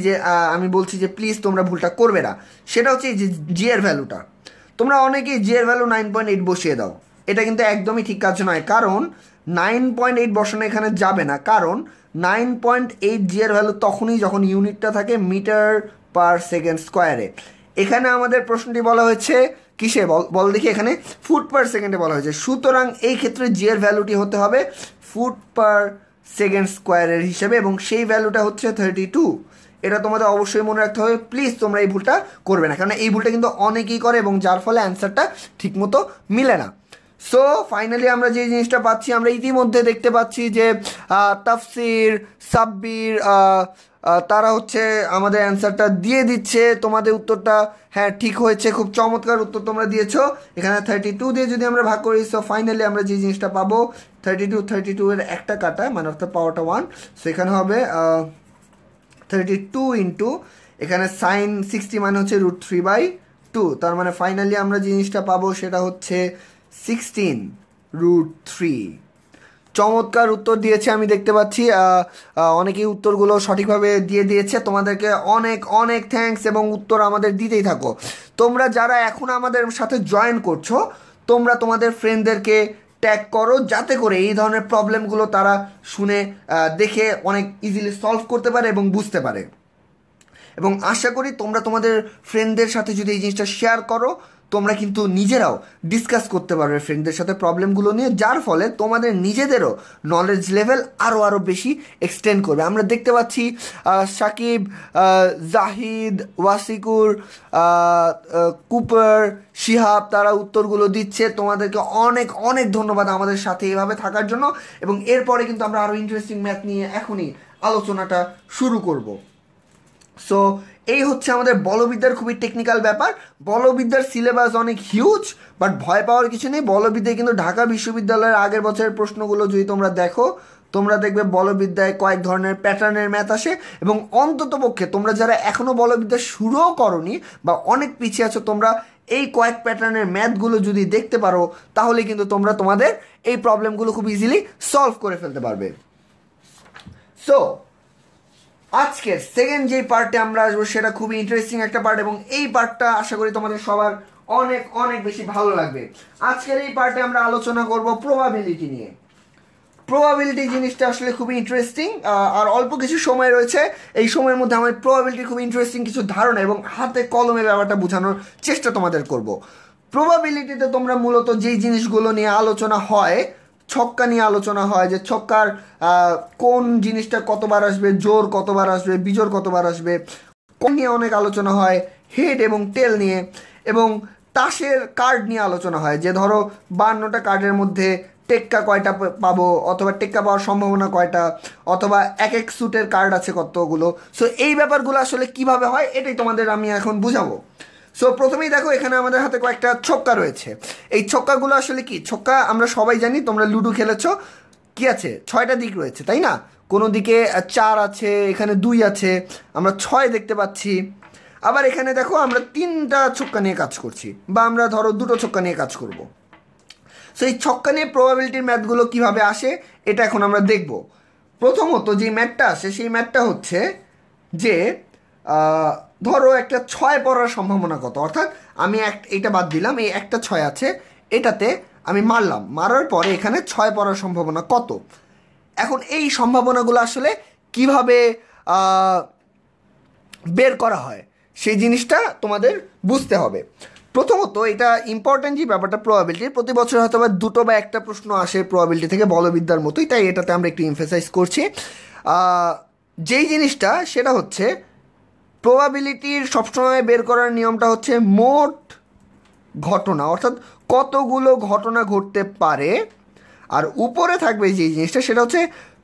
যে প্লিজ তোমরা ভুলটা করবে না। সেটা হচ্ছে যে জি এর ভ্যালুটা, তোমরা অনেকেই জি এর ভ্যালু 9.8 বসিয়ে দাও। এটা কিন্তু একদমই ঠিক কাজ নয়, কারণ 9.8 বসানো এখানে যাবে না, কারণ 9.8 জি এর ভ্যালু তখনই যখন ইউনিটটা থাকে মিটার পার সেকেন্ড স্কোয়ারে। এখানে আমাদের প্রশ্নটি বলা হয়েছে কিসে, বল দেখি, এখানে ফুট পার সেকেন্ডে বলা হয়েছে। সুতরাং এই ক্ষেত্রে জি এর ভ্যালুটি হতে হবে ফুট পার সেকেন্ড স্কোয়ারের হিসেবে, এবং সেই ভ্যালুটা হচ্ছে 32। এটা তোমাদের অবশ্যই মনে রাখতে হবে, প্লিজ তোমরা এই ভুলটা করবে না, কারণ এই ভুলটা কিন্তু অনেকেই করে এবং যার ফলে অ্যান্সারটা ঠিকমতো মিলে না। সো ফাইনালি আমরা যে জিনিসটা পাচ্ছি, আমরা ইতিমধ্যে দেখতে পাচ্ছি যে তাফসির, সাব্বির, তারা হচ্ছে আমাদের অ্যান্সারটা দিয়ে দিচ্ছে। তোমাদের উত্তরটা হ্যাঁ ঠিক হয়েছে, খুব চমৎকার উত্তর তোমরা দিয়েছো। এখানে 32 দিয়ে যদি আমরা ভাগ করি, সো ফাইনালি আমরা যে জিনিসটা পাবো 32 এর একটা কাটা মানে অর্থাৎ পাওয়ারটা 1। সো এখানে হবে 32 ইন্টু এখানে সাইন 60 মানে হচ্ছে √3/2। তার মানে ফাইনালি আমরা জিনিসটা পাবো সেটা হচ্ছে 16√3। চমৎকার উত্তর দিয়েছে, আমি দেখতে পাচ্ছি অনেকেই উত্তরগুলো সঠিকভাবে দিয়ে দিয়েছে। তোমাদেরকে অনেক অনেক থ্যাঙ্কস, এবং উত্তর আমাদের দিতেই থাকো। তোমরা যারা এখন আমাদের সাথে জয়েন করছো, তোমরা তোমাদের ফ্রেন্ডদেরকে ট্যাগ করো, যাতে করে এই ধরনের প্রবলেমগুলো তারা শুনে দেখে অনেক ইজিলি সলভ করতে পারে এবং বুঝতে পারে। এবং আশা করি তোমরা তোমাদের ফ্রেন্ডদের সাথে যদি এই জিনিসটা শেয়ার করো, তোমরা কিন্তু নিজেরাও ডিসকাস করতে পারবে ফ্রেন্ডদের সাথে প্রবলেমগুলো নিয়ে, যার ফলে তোমাদের নিজেদেরও নলেজ লেভেল আরও বেশি এক্সটেন্ড করবে। আমরা দেখতে পাচ্ছি সাকিব, জাহিদ, ওয়াসিকুর, কুপার, শিহাব, তারা উত্তরগুলো দিচ্ছে। তোমাদেরকে অনেক অনেক ধন্যবাদ আমাদের সাথে এভাবে থাকার জন্য। এবং এরপরে কিন্তু আমরা আরও ইন্টারেস্টিং ম্যাথ নিয়ে এখনই আলোচনাটা শুরু করব। সো এই হচ্ছে আমাদের বলবিদ্যার খুবই টেকনিক্যাল ব্যাপার। বলবিদ্যার সিলেবাস অনেক হিউজ, বাট ভয় পাওয়ার কিছু নেই। বলবিদ্যায় কিন্তু ঢাকা বিশ্ববিদ্যালয়ের আগের বছরের প্রশ্নগুলো যদি তোমরা দেখো, তোমরা দেখবে বলবিদ্যায় কয়েক ধরনের প্যাটার্নের ম্যাথ আসে। এবং অন্ততপক্ষে তোমরা যারা এখনও বলবিদ্যা শুরুও করনি বা অনেক পিছিয়ে আছো, তোমরা এই কয়েক প্যাটার্নের ম্যাথগুলো যদি দেখতে পারো, তাহলে কিন্তু তোমরা তোমাদের এই প্রবলেমগুলো খুব ইজিলি সলভ করে ফেলতে পারবে। সো আজকের সেকেন্ড যে পার্টে আমরা আসবো সেটা খুবই ইন্টারেস্টিং একটা পার্ট, এবং এই পার্টটা আশা করি তোমাদের সবার অনেক অনেক বেশি ভালো লাগবে। আজকের এই পার্টে আমরা আলোচনা করব প্রবাবিলিটি নিয়ে। প্রবাবিলিটি জিনিসটা আসলে খুবই ইন্টারেস্টিং, আর অল্প কিছু সময় রয়েছে। এই সময়ের মধ্যে আমার প্রবাবিলিটির খুব ইন্টারেস্টিং কিছু ধারণা এবং হাতে কলমে ব্যাপারটা বোঝানোর চেষ্টা তোমাদের করব। প্রবাবিলিটিতে তোমরা মূলত যেই জিনিসগুলো নিয়ে আলোচনা হয়, ছক্কা নিয়ে আলোচনা হয়, যে ছক্কার কোন জিনিসটা কতবার আসবে, জোর কতবার আসবে, বিজোড় কতবার আসবে, কোন নিয়ে অনেক আলোচনা হয়, হেড এবং টেল নিয়ে, এবং তাসের কার্ড নিয়ে আলোচনা হয়, যে ধরো 52টা কার্ডের মধ্যে টেক্কা কয়টা পাবো, অথবা টেক্কা পাওয়ার সম্ভাবনা কয়টা, অথবা এক এক স্যুটের কার্ড আছে কতগুলো। সো এই ব্যাপারগুলো আসলে কিভাবে হয় এটাই তোমাদের আমি এখন বুঝাবো। সো প্রথমেই দেখো, এখানে আমাদের হাতে কয়েকটা ছক্কা রয়েছে। এই ছক্কাগুলো আসলে কি? ছক্কা আমরা সবাই জানি, তোমরা লুডো খেলেছো, কি আছে 6টা দিক রয়েছে, তাই না? কোনো দিকে 4 আছে, এখানে 2 আছে, আমরা 6 দেখতে পাচ্ছি। আবার এখানে দেখো আমরা 3টা ছক্কা নিয়ে কাজ করছি, বা আমরা ধরো 2টো ছক্কা নিয়ে কাজ করব। সো এই ছক্কা নিয়ে প্রবাবিলিটির ম্যাথগুলো কীভাবে আসে এটা এখন আমরা দেখব। প্রথমত যে ম্যাথটা আসে সেই ম্যাথটা হচ্ছে যে ধরো একটা 6 পড়ার সম্ভাবনা কত, অর্থাৎ আমি এইটা বাদ দিলাম, এই একটা 6 আছে, এটাতে আমি মারলাম, মারার পরে এখানে 6 পড়ার সম্ভাবনা কত। এখন এই সম্ভাবনাগুলো আসলে কিভাবে বের করা হয় সেই জিনিসটা তোমাদের বুঝতে হবে। প্রথমত এটা ইম্পর্ট্যান্ট যে ব্যাপারটা প্রবাবিলিটির, প্রতি বছর হয়তো বা দুটো বা একটা প্রশ্ন আসে প্রবাবিলিটি থেকে বলবিদ্যার মতোই, তাই এটাতে আমরা একটু এমফেসাইজ করছি। যেই জিনিসটা সেটা হচ্ছে প্রবাবিলিটির সবসময় বের করার নিয়মটা হচ্ছে মোট ঘটনা, অর্থাৎ কতগুলো ঘটনা ঘটতে পারে, আর উপরে থাকবে যে জিনিসটা সেটা হচ্ছে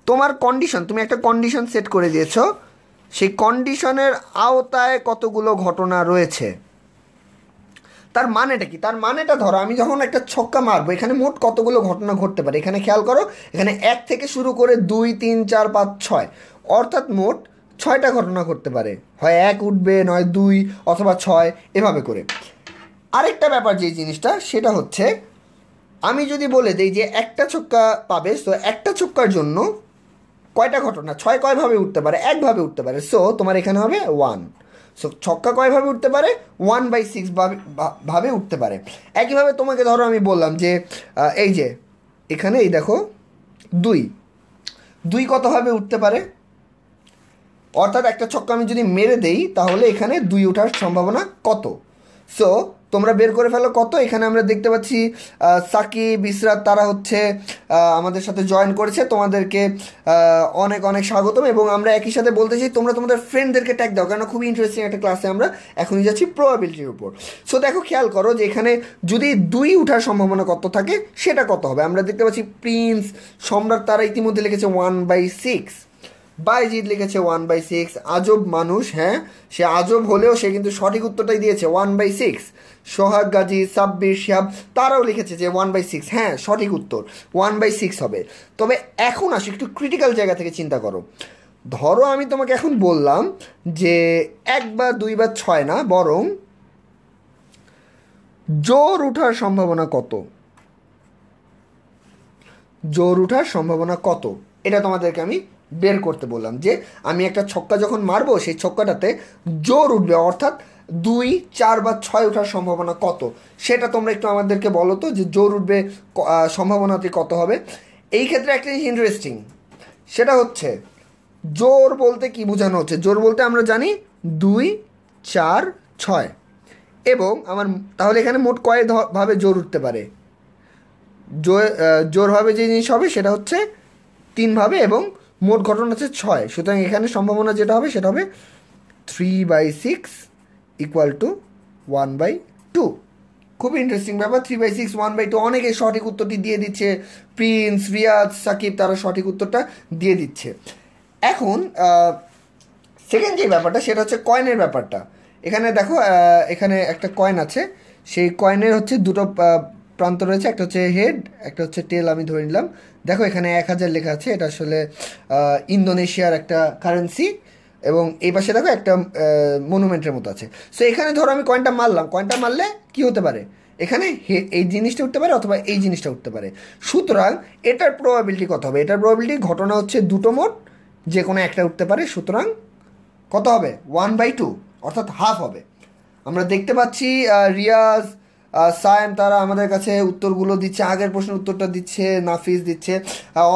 তোমার কন্ডিশন। তুমি একটা কন্ডিশন সেট করে দিয়েছো, সেই কন্ডিশনের আওতায় কতগুলো ঘটনা রয়েছে। তার মানেটা কি? তার মানেটা ধরো আমি যখন একটা ছক্কা মারবো এখানে মোট কতগুলো ঘটনা ঘটতে পারে। এখানে খেয়াল করো, এখানে 1 থেকে শুরু করে 2, 3, 4, 5, 6, অর্থাৎ মোট 6টা ঘটনা ঘটতে পারে। হয় 1 উঠবে, নয় 2 অথবা 6, এভাবে করে। আরেকটা ব্যাপার যে জিনিসটা সেটা হচ্ছে আমি যদি বলে দিই যে একটা ছক্কা পাবে, সো একটা ছক্কার জন্য কয়টা ঘটনা, 6 কয়ভাবে উঠতে পারে? একভাবে উঠতে পারে। সো তোমার এখানে হবে 1। সো ছক্কা কয়ভাবে উঠতে পারে? 1/6 ভাবে উঠতে পারে। একইভাবে তোমাকে ধরো আমি বললাম যে এই যে এখানে এই দেখো 2 কতভাবে উঠতে পারে, অর্থাৎ একটা ছক্কা আমি যদি মেরে দেই তাহলে এখানে 2 ওঠার সম্ভাবনা কত। সো তোমরা বের করে ফেলো কত। এখানে আমরা দেখতে পাচ্ছি সাকিব, ইসরাত তারা হচ্ছে আমাদের সাথে জয়েন করেছে। তোমাদেরকে অনেক অনেক স্বাগতম, এবং আমরা একই সাথে বলতে চাই তোমরা তোমাদের ফ্রেন্ডদেরকে ট্যাগ দাও, কারণ খুবই ইন্টারেস্টিং একটা ক্লাসে আমরা এখনই যাচ্ছি প্রবাবিলিটির উপর। সো দেখো খেয়াল করো যে এখানে যদি 2 ওঠার সম্ভাবনা কত থাকে সেটা কত হবে। আমরা দেখতে পাচ্ছি প্রিন্স, সম্রাট তারা ইতিমধ্যে লিখেছে 1/6, বাইজিৎ লিখেছে 1/6, আজব মানুষ, হ্যাঁ সে আজব হলেও সে কিন্তু সঠিক উত্তরটাই দিয়েছে 1/6। সোহাগ গাজী, সাব্বির, শিহাব তারাও লিখেছে যে 1/6, হ্যাঁ সঠিক উত্তর 1/6 হবে। তবে এখন আসি একটু ক্রিটিক্যাল জায়গা থেকে চিন্তা করো। ধরো আমি তোমাকে এখন বললাম যে 1 বা 2 বা 6 না, বরং জোর ওঠার সম্ভাবনা কত, জোর ওঠার সম্ভাবনা কত, এটা তোমাদেরকে আমি বের করতে বললাম। যে আমি একটা ছক্কা যখন মারবো সেই ছক্কাটাতে জোর উঠবে, অর্থাৎ 2, 4 বা 6 ওঠার সম্ভাবনা কত, সেটা তোমরা একটু আমাদেরকে বলো তো যে জোর উঠবে সম্ভাবনাটি কত হবে। এই ক্ষেত্রে একটা জিনিস ইন্টারেস্টিং, সেটা হচ্ছে জোর বলতে কি বোঝানো হচ্ছে। জোর বলতে আমরা জানি 2, 4, 6, এবং আমার তাহলে এখানে মোট কয় ভাবে জোর উঠতে পারে? জোরভাবে যে জিনিস হবে সেটা হচ্ছে 3 ভাবে, এবং মোট ঘটনা হচ্ছে 6। সুতরাং এখানে সম্ভাবনা যেটা হবে সেটা হবে 3/6 = 1/2। খুব ইন্টারেস্টিং ব্যাপার। 3/6, 1/2, অনেকে সঠিক উত্তরটি দিয়ে দিচ্ছে। প্রিন্স, রিয়াজ, সাকিব তারা সঠিক উত্তরটা দিয়ে দিচ্ছে। এখন সেকেন্ড যে ব্যাপারটা সেটা হচ্ছে কয়েনের ব্যাপারটা। এখানে দেখো এখানে একটা কয়েন আছে, সেই কয়েনের হচ্ছে দুটো প্রান্ত রয়েছে, একটা হচ্ছে হেড, একটা হচ্ছে টেল। আমি ধরে নিলাম, দেখো এখানে 1000 লেখা আছে, এটা আসলে ইন্দোনেশিয়ার একটা কারেন্সি, এবং এই পাশে দেখো একটা মনুমেন্টের মতো আছে। সো এখানে ধরো আমি কয়েনটা মারলাম, কয়েনটা মারলে কি হতে পারে? এখানে এই জিনিসটা উঠতে পারে অথবা এই জিনিসটা উঠতে পারে। সুতরাং এটার প্রবাবিলিটি কত হবে? এটার প্রবাবিলিটি, ঘটনা হচ্ছে দুটো মোট, যে কোনো একটা উঠতে পারে, সুতরাং কত হবে? 1/2, অর্থাৎ হাফ হবে। আমরা দেখতে পাচ্ছি রিয়াজ, সায়েম তারা আমাদের কাছে উত্তরগুলো দিচ্ছে, আগের প্রশ্নের উত্তরটা দিচ্ছে, নাফিস দিচ্ছে।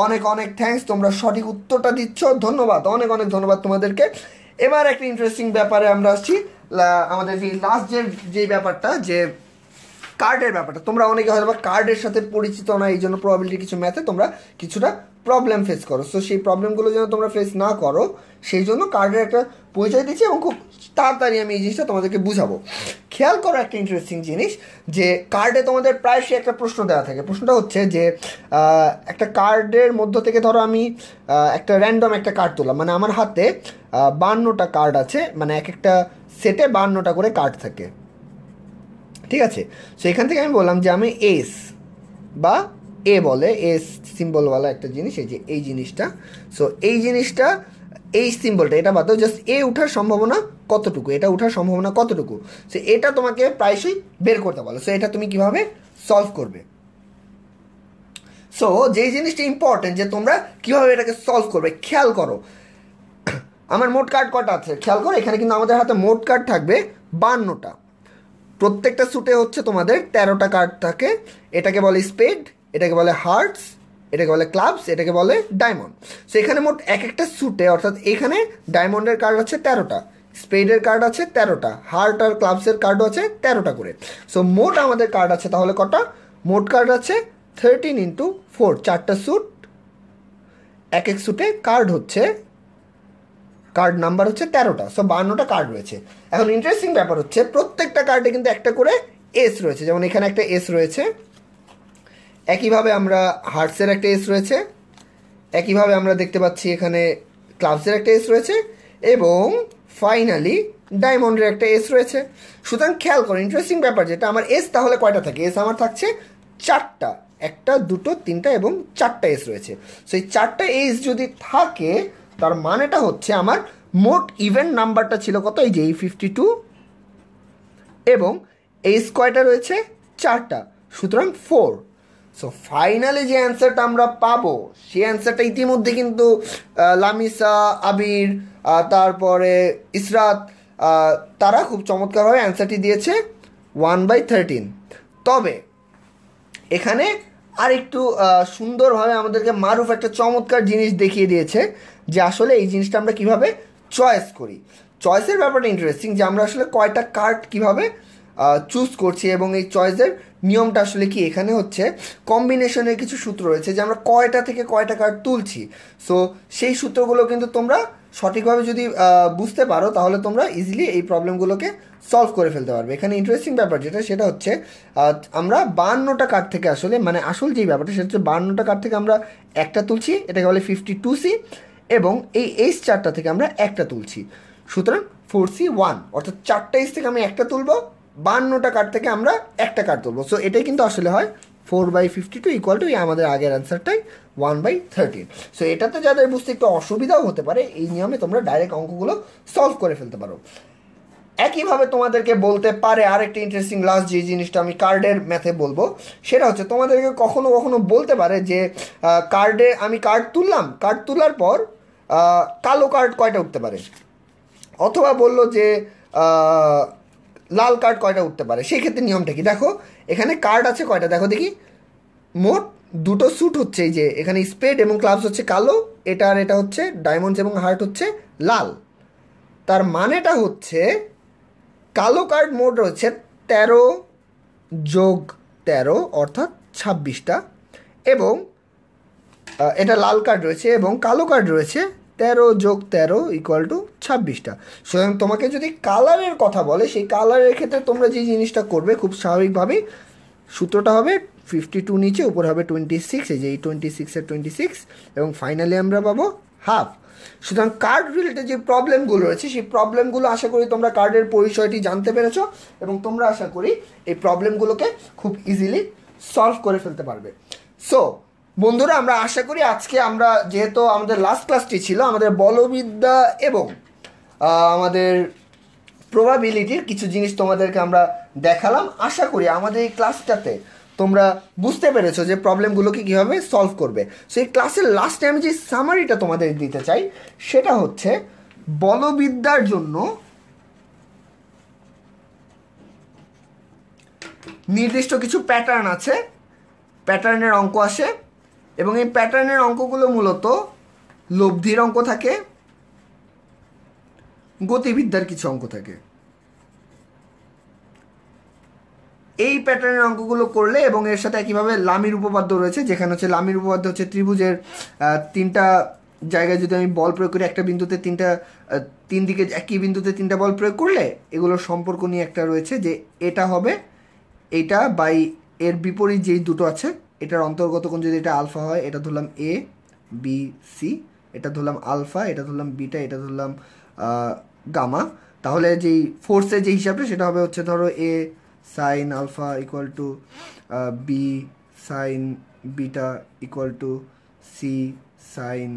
অনেক অনেক থ্যাঙ্কস, তোমরা সঠিক উত্তরটা দিচ্ছ, ধন্যবাদ, অনেক অনেক ধন্যবাদ তোমাদেরকে। এবার একটা ইন্টারেস্টিং ব্যাপারে আমরা আসছি, আমাদের যে লাস্ট যে ব্যাপারটা, যে কার্ডের ব্যাপারটা। তোমরা অনেকে হয়তো বা কার্ডের সাথে পরিচিত না, এই জন্য প্রবাবিলিটি কিছু ম্যাথে তোমরা কিছুটা প্রবলেম ফেস করো। সো সেই প্রবলেমগুলো যেন তোমরা ফেস না করো সেই জন্য কার্ডের একটা পরিচয় দিচ্ছি, এবং খুব তাড়াতাড়ি আমি এই জিনিসটা তোমাদেরকে বুঝাবো। খেয়াল করো একটা ইন্টারেস্টিং জিনিস, যে কার্ডে তোমাদের প্রায়শই একটা প্রশ্ন দেওয়া থাকে। প্রশ্নটা হচ্ছে যে একটা কার্ডের মধ্য থেকে ধরো আমি একটা র্যান্ডম একটা কার্ড তুললাম, মানে আমার হাতে 52টা কার্ড আছে, মানে এক একটা সেটে 52টা করে কার্ড থাকে, ঠিক আছে। সো এখান থেকে আমি বললাম যে আমি এস বা এ বলে, এস সিম্বলওয়ালা একটা জিনিস, এই যে এই জিনিসটা। সো এই জিনিসটা, এই সিম্বলটা, এটা বাদ দাও, জাস্ট এ ওঠার সম্ভাবনা কতটুকু, এটা ওঠার সম্ভাবনা কতটুকু। সো এটা তোমাকে প্রায়শই বের করতে বলো। সো এটা তুমি কিভাবে সলভ করবে? সো যেই জিনিসটা ইম্পর্টেন্ট যে তোমরা কীভাবে এটাকে সলভ করবে, খেয়াল করো আমার মোট কার্ড কটা আছে খেয়াল করো। এখানে কিন্তু আমাদের হাতে মোট কার্ড থাকবে 52টা। প্রত্যেকটা স্যুটে হচ্ছে তোমাদের 13টা কার্ড থাকে। এটাকে বলে স্পেড, এটাকে বলে হার্টস, এটাকে বলে ক্লাবস, এটাকে বলে ডায়মন্ড। সো এখানে মোট এক একটা স্যুটে, অর্থাৎ এখানে ডায়মন্ডের কার্ড আছে 13টা, স্পেডের কার্ড আছে 13টা, হার্ট আর ক্লাবসের কার্ডও আছে 13টা করে। সো মোট আমাদের কার্ড আছে তাহলে কটা? মোট কার্ড আছে 13 ইন্টু 4, 4টা স্যুট, এক এক স্যুটে কার্ড হচ্ছে, কার্ড নাম্বার হচ্ছে 13টা। সো 52টা কার্ড রয়েছে। এখন ইন্টারেস্টিং ব্যাপার হচ্ছে প্রত্যেকটা কার্ডে কিন্তু একটা করে এস রয়েছে, যেমন এখানে একটা এস রয়েছে, একইভাবে আমরা হার্টসের একটা এস রয়েছে, একইভাবে আমরা দেখতে পাচ্ছি এখানে ক্লাবসের একটা এস রয়েছে, এবং ফাইনালি ডায়মন্ডের একটা এস রয়েছে। সুতরাং খেয়াল করো ইন্টারেস্টিং ব্যাপার যেটা, আমার এস তাহলে কয়টা থাকে? এস আমার থাকছে 4টা, 1, 2, 3 এবং 4টা এস রয়েছে। সো এই 4টা এস যদি থাকে তার মানেটা হচ্ছে আমার মোট ইভেন্ট নাম্বারটা ছিল কত? এই যে এই 52, এবং এস কয়টা রয়েছে? 4টা, সুতরাং 4। সো ফাইনালি যে অ্যান্সারটা আমরা পাবো সেই অ্যান্সারটা ইতিমধ্যে কিন্তু লামিসা, আবির, তারপরে ইসরাত, তারা খুব চমৎকারভাবে অ্যান্সারটি দিয়েছে 1/13। তবে এখানে আর একটু সুন্দরভাবে আমাদেরকে মারুফ একটা চমৎকার জিনিস দেখিয়ে দিয়েছে যে আসলে এই জিনিসটা আমরা কিভাবে চয়েস করি। চয়েসের ব্যাপারটা ইন্টারেস্টিং, যে আমরা আসলে কয়টা কার্ড কিভাবে চুজ করছি এবং এই চয়েসের নিয়মটা আসলে কি। এখানে হচ্ছে কম্বিনেশনের কিছু সূত্র রয়েছে যে আমরা কয়টা থেকে কয়টা কার্ড তুলছি। সো সেই সূত্রগুলো কিন্তু তোমরা সঠিকভাবে যদি বুঝতে পারো তাহলে তোমরা ইজিলি এই প্রবলেমগুলোকে সলভ করে ফেলতে পারবে। এখানে ইন্টারেস্টিং ব্যাপার যেটা সেটা হচ্ছে আমরা 52টা কার্ড থেকে আসলে মানে আসল যেই ব্যাপারটা সেটা হচ্ছে 52টা কার্ড থেকে আমরা একটা তুলছি, এটাকে বলে 52C, এবং এই এইচ 4টা থেকে আমরা একটা তুলছি, সুতরাং 4C1, অর্থাৎ 4টা এইচ থেকে আমি একটা তুলবো, 52টা কার্ড থেকে আমরা একটা কার্ড তুলবো। সো এটাই কিন্তু আসলে হয় 4/52 ইকুয়াল টু আমাদের আগের অ্যান্সারটাই 1/13। সো এটাতে যাদের বুঝতে একটু অসুবিধাও হতে পারে, এই নিয়মে তোমরা ডাইরেক্ট অঙ্কগুলো সলভ করে ফেলতে পারো। একইভাবে তোমাদেরকে বলতে পারে আরেকটা ইন্টারেস্টিং লাস্ট যে জিনিসটা আমি কার্ডের ম্যাথে বলবো সেটা হচ্ছে তোমাদেরকে কখনো কখনো বলতে পারে যে কার্ডে আমি কার্ড তুললাম, কার্ড তোলার পর কালো কার্ড কয়টা উঠতে পারে, অথবা বললো যে লাল কার্ড কয়টা উঠতে পারে। সেই ক্ষেত্রে নিয়মটা কি দেখো, এখানে কার্ড আছে কয়টা দেখো দেখি, মোট 2টো স্যুট হচ্ছে, এই যে এখানে স্পেড এবং ক্লাবস হচ্ছে কালো, এটা আর এটা হচ্ছে ডায়মন্ডস এবং হার্ট হচ্ছে লাল। তার মানেটা হচ্ছে কালো কার্ড মোট রয়েছে 13 যোগ 13 অর্থাৎ 26টা, এবং এটা লাল কার্ড রয়েছে এবং কালো কার্ড রয়েছে 13 যোগ 13 ইকুয়াল টু 26টা। সুতরাং তোমাকে যদি কালারের কথা বলে সেই কালারের ক্ষেত্রে তোমরা যে জিনিসটা করবে খুব স্বাভাবিকভাবেই সূত্রটা হবে 52 নিচে, উপরে হবে 26, এই যে এই 26-এর 26, এবং ফাইনালি আমরা পাবো হাফ। সুতরাং কার্ড রিলেটেড যে প্রবলেমগুলো রয়েছে সেই প্রবলেমগুলো আশা করি তোমরা কার্ডের পরিচয়টি জানতে পেরেছো, এবং তোমরা আশা করি এই প্রবলেমগুলোকে খুব ইজিলি সলভ করে ফেলতে পারবে। সো বন্ধুরা, আমরা আশা করি আজকে আমরা যেহেতু আমাদের লাস্ট ক্লাসটি ছিল আমাদের বলবিদ্যা এবং আমাদের প্রবাবিলিটির কিছু জিনিস তোমাদেরকে আমরা দেখালাম, আশা করি আমাদের এই ক্লাসটাতে তোমরা বুঝতে পেরেছো যে প্রবলেমগুলোকে কীভাবে সলভ করবে। সো এই ক্লাসের লাস্টে আমি যে সামারিটা তোমাদের দিতে চাই সেটা হচ্ছে বলবিদ্যার জন্য নির্দিষ্ট কিছু প্যাটার্ন আছে, প্যাটার্নের অঙ্ক আসে, এবং এই প্যাটার্নের অঙ্কগুলো মূলত লব্ধির অঙ্ক থাকে, গতিবিদ্যার কিছু অঙ্ক থাকে। এই প্যাটার্নের অঙ্কগুলো করলে এবং এর সাথে একইভাবে লামির উপপাদ্য রয়েছে, যেখানে হচ্ছে লামির উপপাদ্য হচ্ছে ত্রিভুজের 3টা জায়গায় যদি আমি বল প্রয়োগ করি, একটা বিন্দুতে 3 দিকে একই বিন্দুতে 3টা বল প্রয়োগ করলে এগুলোর সম্পর্ক নিয়ে একটা রয়েছে যে এটা হবে এটা বাই এর বিপরীত যেই দুটো আছে এটার অন্তর্গত কোণ যদি এটা আলফা হয়, এটা ধরলাম এ বি সি, এটা ধরলাম আলফা, এটা ধরলাম বিটা, এটা ধরলাম গামা, তাহলে যেই ফোর্সের যে হিসাবটা সেটা হবে হচ্ছে ধরো a sine alpha equal to b sine beta equal to c sine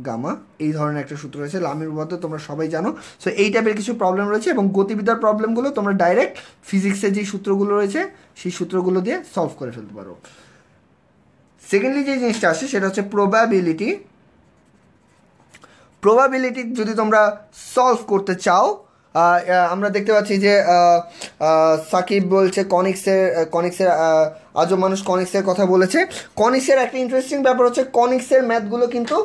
gamma. এই ধরনের একটা সূত্র রয়েছে লামির উপপাদ্য, তোমরা সবাই জানো। সো এই টাইপের কিছু প্রবলেম রয়েছে, এবং গতিবিদ্যার প্রবলেমগুলো তোমরা ডাইরেক্ট ফিজিক্সের যে সূত্রগুলো রয়েছে সেই সূত্রগুলো দিয়ে সলভ করে ফেলতে পারো। সেকেন্ডলি যে জিনিসটা আসে সেটা হচ্ছে প্রবাবিলিটি। প্রবাবিলিটি যদি তোমরা সলভ করতে চাও আমরা দেখতে পাচ্ছি যে সাকিব বলছে কনিক্সের আজব মানুষ কনিক্সের কথা বলেছে। কনিক্সের একটা ইন্টারেস্টিং ব্যাপার হচ্ছে কনিক্সের ম্যাথগুলো কিন্তু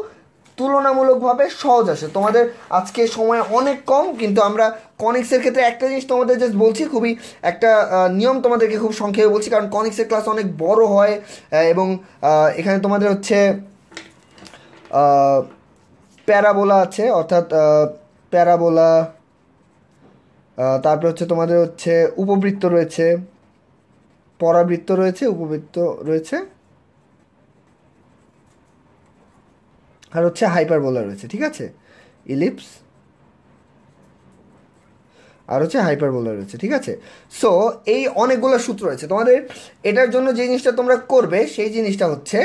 তুলনামূলকভাবে সহজ আসে। তোমাদের আজকে সময় অনেক কম, কিন্তু আমরা কনিক্সের ক্ষেত্রে একটা জিনিস তোমাদের জাস্ট বলছি, খুবই একটা নিয়ম তোমাদেরকে খুব সংক্ষেপে বলছি, কারণ কনিক্সের ক্লাস অনেক বড় হয় এবং এখানে তোমাদের হচ্ছে প্যারাবোলা আছে, অর্থাৎ প্যারাবোলা, তারপরে হচ্ছে তোমাদের হচ্ছে উপবৃত্ত রয়েছে, পরাবৃত্ত রয়েছে, উপবৃত্ত রয়েছে, আর হচ্ছে হাইপারবোলা রয়েছে, ঠিক আছে, ইলিপস আর হচ্ছে হাইপারবোলা রয়েছে, ঠিক আছে। সো এই অনেকগুলো সূত্র রয়েছে তোমাদের। এটার জন্য যে জিনিসটা তোমরা করবে সেই জিনিসটা হচ্ছে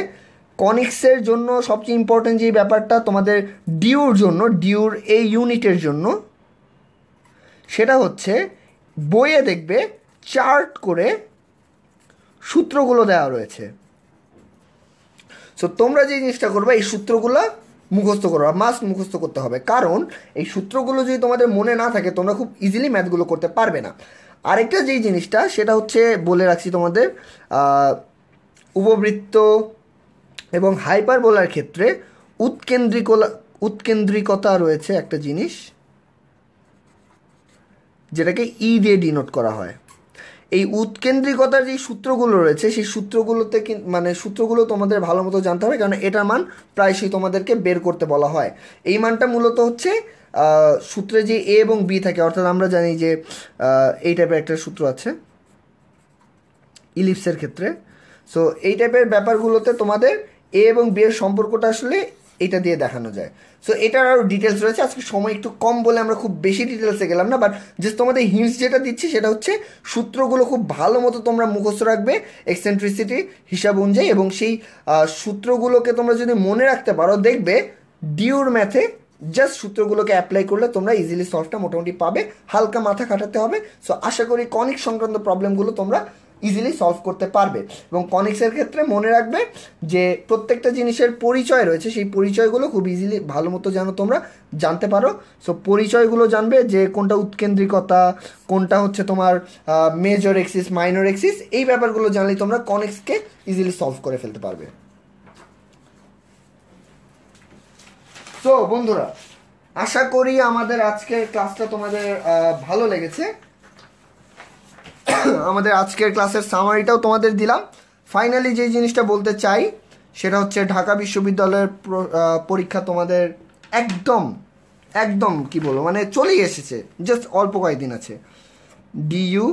কনিক্সের জন্য সবচেয়ে ইম্পর্টেন্ট যে ব্যাপারটা তোমাদের ডিউর জন্য, ডিউর এই ইউনিটের জন্য, সেটা হচ্ছে বইয়ে দেখবে চার্ট করে সূত্রগুলো দেওয়া রয়েছে। সো তোমরা যে জিনিসটা করবে এই সূত্রগুলো মুখস্থ করো, মাস্ট মুখস্থ করতে হবে, কারণ এই সূত্রগুলো যদি তোমাদের মনে না থাকে তোমরা খুব ইজিলি ম্যাথগুলো করতে পারবে না। আরেকটা যেই জিনিসটা সেটা হচ্ছে বলে রাখছি তোমাদের, উপবৃত্ত এবং হাইপারবোলার ক্ষেত্রে উৎকেন্দ্রিকতা রয়েছে একটা জিনিস, যেটাকে ই দিয়ে ডিনোট করা হয়। এই উৎকেন্দ্রিকতার যে সূত্রগুলো রয়েছে সেই সূত্রগুলোতে মানে সূত্রগুলো তোমাদের ভালো মতো জানতে হবে, কারণ এটার মান প্রায়শই তোমাদেরকে বের করতে বলা হয়। এই মানটা মূলত হচ্ছে সূত্রে যে এ এবং বি থাকে, অর্থাৎ আমরা জানি যে এই টাইপের একটা সূত্র আছে ইলিপসের ক্ষেত্রে। সো এই টাইপের ব্যাপারগুলোতে তোমাদের এ এবং বি এর সম্পর্কটা আসলে এটা দিয়ে দেখানো যায়। সো এটার আরও ডিটেলস রয়েছে, আজকে সময় একটু কম বলে আমরা খুব বেশি ডিটেলসে গেলাম না, বাট জাস্ট তোমাদের হিন্টস যেটা দিচ্ছি সেটা হচ্ছে সূত্রগুলো খুব ভালো মতো তোমরা মুখস্থ রাখবে এক্সেন্ট্রিসিটি হিসাব অনুযায়ী, এবং সেই সূত্রগুলোকে তোমরা যদি মনে রাখতে পারো দেখবে ডিউর ম্যাথে জাস্ট সূত্রগুলোকে অ্যাপ্লাই করলে তোমরা ইজিলি সলভটা মোটামুটি পাবে, হালকা মাথা খাটাতে হবে। সো আশা করি কনিক সংক্রান্ত প্রবলেমগুলো তোমরা ইজিলি সলভ করতে পারবে। এবং কনিক্সের ক্ষেত্রে মনে রাখবে যে প্রত্যেকটা জিনিসের পরিচয় রয়েছে, সেই পরিচয়গুলো খুব ইজিলি ভালো মতো যেন তোমরা জানতে পারো। সো পরিচয়গুলো জানবে যে কোনটা উৎকেন্দ্রিকতা, কোনটা হচ্ছে তোমার মেজর এক্সিস, মাইনর এক্সিস, এই ব্যাপারগুলো জানলেই তোমরা কনিক্সকে ইজিলি সলভ করে ফেলতে পারবে। সো বন্ধুরা, আশা করি আমাদের আজকের ক্লাসটা তোমাদের ভালো লেগেছে। আমাদের আজকের ক্লাসের সামারিটাও তোমাদের দিলাম। ফাইনালি যে জিনিসটা বলতে চাই সেটা হচ্ছে ঢাকা বিশ্ববিদ্যালয়ের পরীক্ষা তোমাদের একদম একদম কি বলবো, মানে চলেই এসেছে, জাস্ট অল্প কয়েকদিন আছে। ডিইউ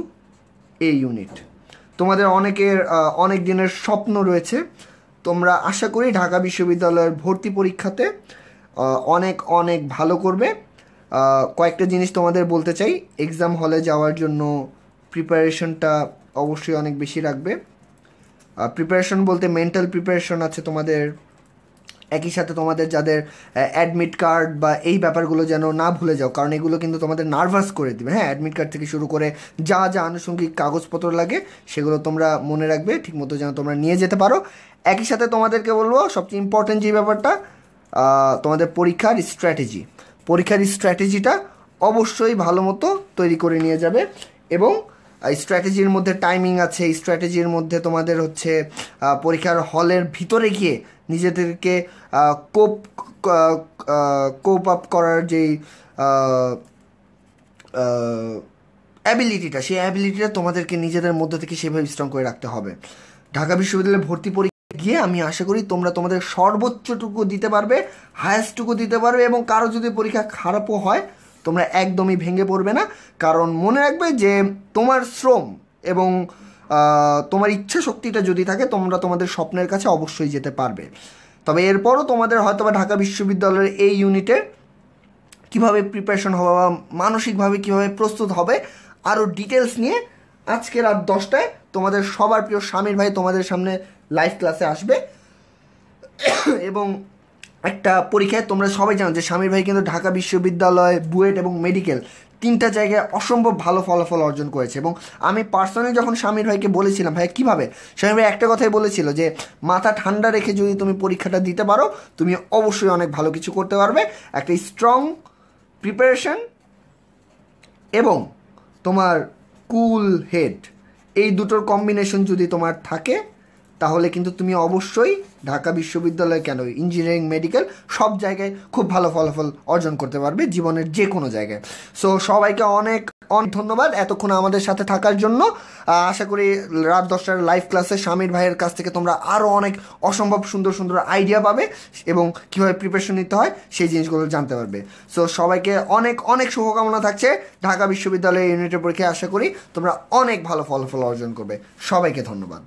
এ ইউনিট তোমাদের অনেকের অনেক দিনের স্বপ্ন রয়েছে। তোমরা আশা করি ঢাকা বিশ্ববিদ্যালয়ের ভর্তি পরীক্ষাতে অনেক অনেক ভালো করবে। কয়েকটা জিনিস তোমাদের বলতে চাই, এক্সাম হলে যাওয়ার জন্য প্রিপারেশনটা অবশ্যই অনেক বেশি রাখবে। প্রিপারেশন বলতে মেন্টাল প্রিপারেশন আছে তোমাদের, একই সাথে তোমাদের যাদের অ্যাডমিট কার্ড বা এই ব্যাপারগুলো যেন না ভুলে যাও, কারণ এগুলো কিন্তু তোমাদের নার্ভাস করে দেবে। হ্যাঁ, অ্যাডমিট কার্ড থেকে শুরু করে যা যা আনুষঙ্গিক কাগজপত্র লাগে সেগুলো তোমরা মনে রাখবে, ঠিকমতো যেন তোমরা নিয়ে যেতে পারো। একই সাথে তোমাদেরকে বলবো সবচেয়ে ইম্পর্টেন্ট যে ব্যাপারটা, তোমাদের পরীক্ষার স্ট্র্যাটেজিটা অবশ্যই ভালো মতো তৈরি করে নিয়ে যাবে। এবং স্ট্র্যাটেজির মধ্যে টাইমিং আছে, স্ট্র্যাটেজির মধ্যে তোমাদের হচ্ছে পরীক্ষার হলের ভিতরে গিয়ে নিজেদেরকে কোপ আপ করার যেই অ্যাবিলিটিটা, সেই অ্যাবিলিটিটা তোমাদেরকে নিজেদের মধ্যে থেকে সেভাবে স্ট্রং করে রাখতে হবে। ঢাকা বিশ্ববিদ্যালয়ে ভর্তি পরীক্ষা গিয়ে আমি আশা করি তোমরা তোমাদের সর্বোচ্চটুকু দিতে পারবে, হায়েস্টটুকু দিতে পারবে, এবং কারো যদি পরীক্ষা খারাপও হয় তোমরা একদমই ভেঙে পড়বে না, কারণ মনে রাখবে যে তোমার শ্রম এবং তোমার ইচ্ছা শক্তিটা যদি থাকে তোমরা তোমাদের স্বপ্নের কাছে অবশ্যই যেতে পারবে। তবে এরপরও তোমাদের হয়তো বা ঢাকা বিশ্ববিদ্যালয়ের এই ইউনিটে কীভাবে প্রিপারেশন হবে বা মানসিকভাবে কীভাবে প্রস্তুত হবে আরও ডিটেলস নিয়ে আজকে রাত 10টায় তোমাদের সবার প্রিয় শামির ভাই তোমাদের সামনে লাইভ ক্লাসে আসবে। এবং একটা পরীক্ষায় তোমরা সবাই জানো যে শামির ভাই কিন্তু ঢাকা বিশ্ববিদ্যালয়, বুয়েট এবং মেডিকেল তিনটা জায়গায় অসম্ভব ভালো ফলাফল অর্জন করেছে। এবং আমি পার্সোনালি যখন শামির ভাইকে বলেছিলাম ভাই কীভাবে, শামির ভাই একটা কথাই বলেছিল যে মাথা ঠান্ডা রেখে যদি তুমি পরীক্ষাটা দিতে পারো তুমি অবশ্যই অনেক ভালো কিছু করতে পারবে। একটা স্ট্রং প্রিপারেশন এবং তোমার কুল হেড, এই দুটোর কম্বিনেশন যদি তোমার থাকে তাহলে কিন্তু তুমি অবশ্যই ঢাকা বিশ্ববিদ্যালয় কেন, ইঞ্জিনিয়ারিং, মেডিকেল সব জায়গায় খুব ভালো ফলাফল অর্জন করতে পারবে জীবনের যে কোনো জায়গায়। সো সবাইকে অনেক অনেক ধন্যবাদ এতক্ষণ আমাদের সাথে থাকার জন্য। আশা করি রাত 10টার লাইভ ক্লাসে শামির ভাইয়ের কাছ থেকে তোমরা আরও অনেক অসম্ভব সুন্দর সুন্দর আইডিয়া পাবে এবং কীভাবে প্রিপারেশন নিতে হয় সেই জিনিসগুলো জানতে পারবে। সো সবাইকে অনেক অনেক শুভকামনা থাকছে ঢাকা বিশ্ববিদ্যালয়ের ইউনিটের পরীক্ষায়। আশা করি তোমরা অনেক ভালো ফলাফল অর্জন করবে। সবাইকে ধন্যবাদ।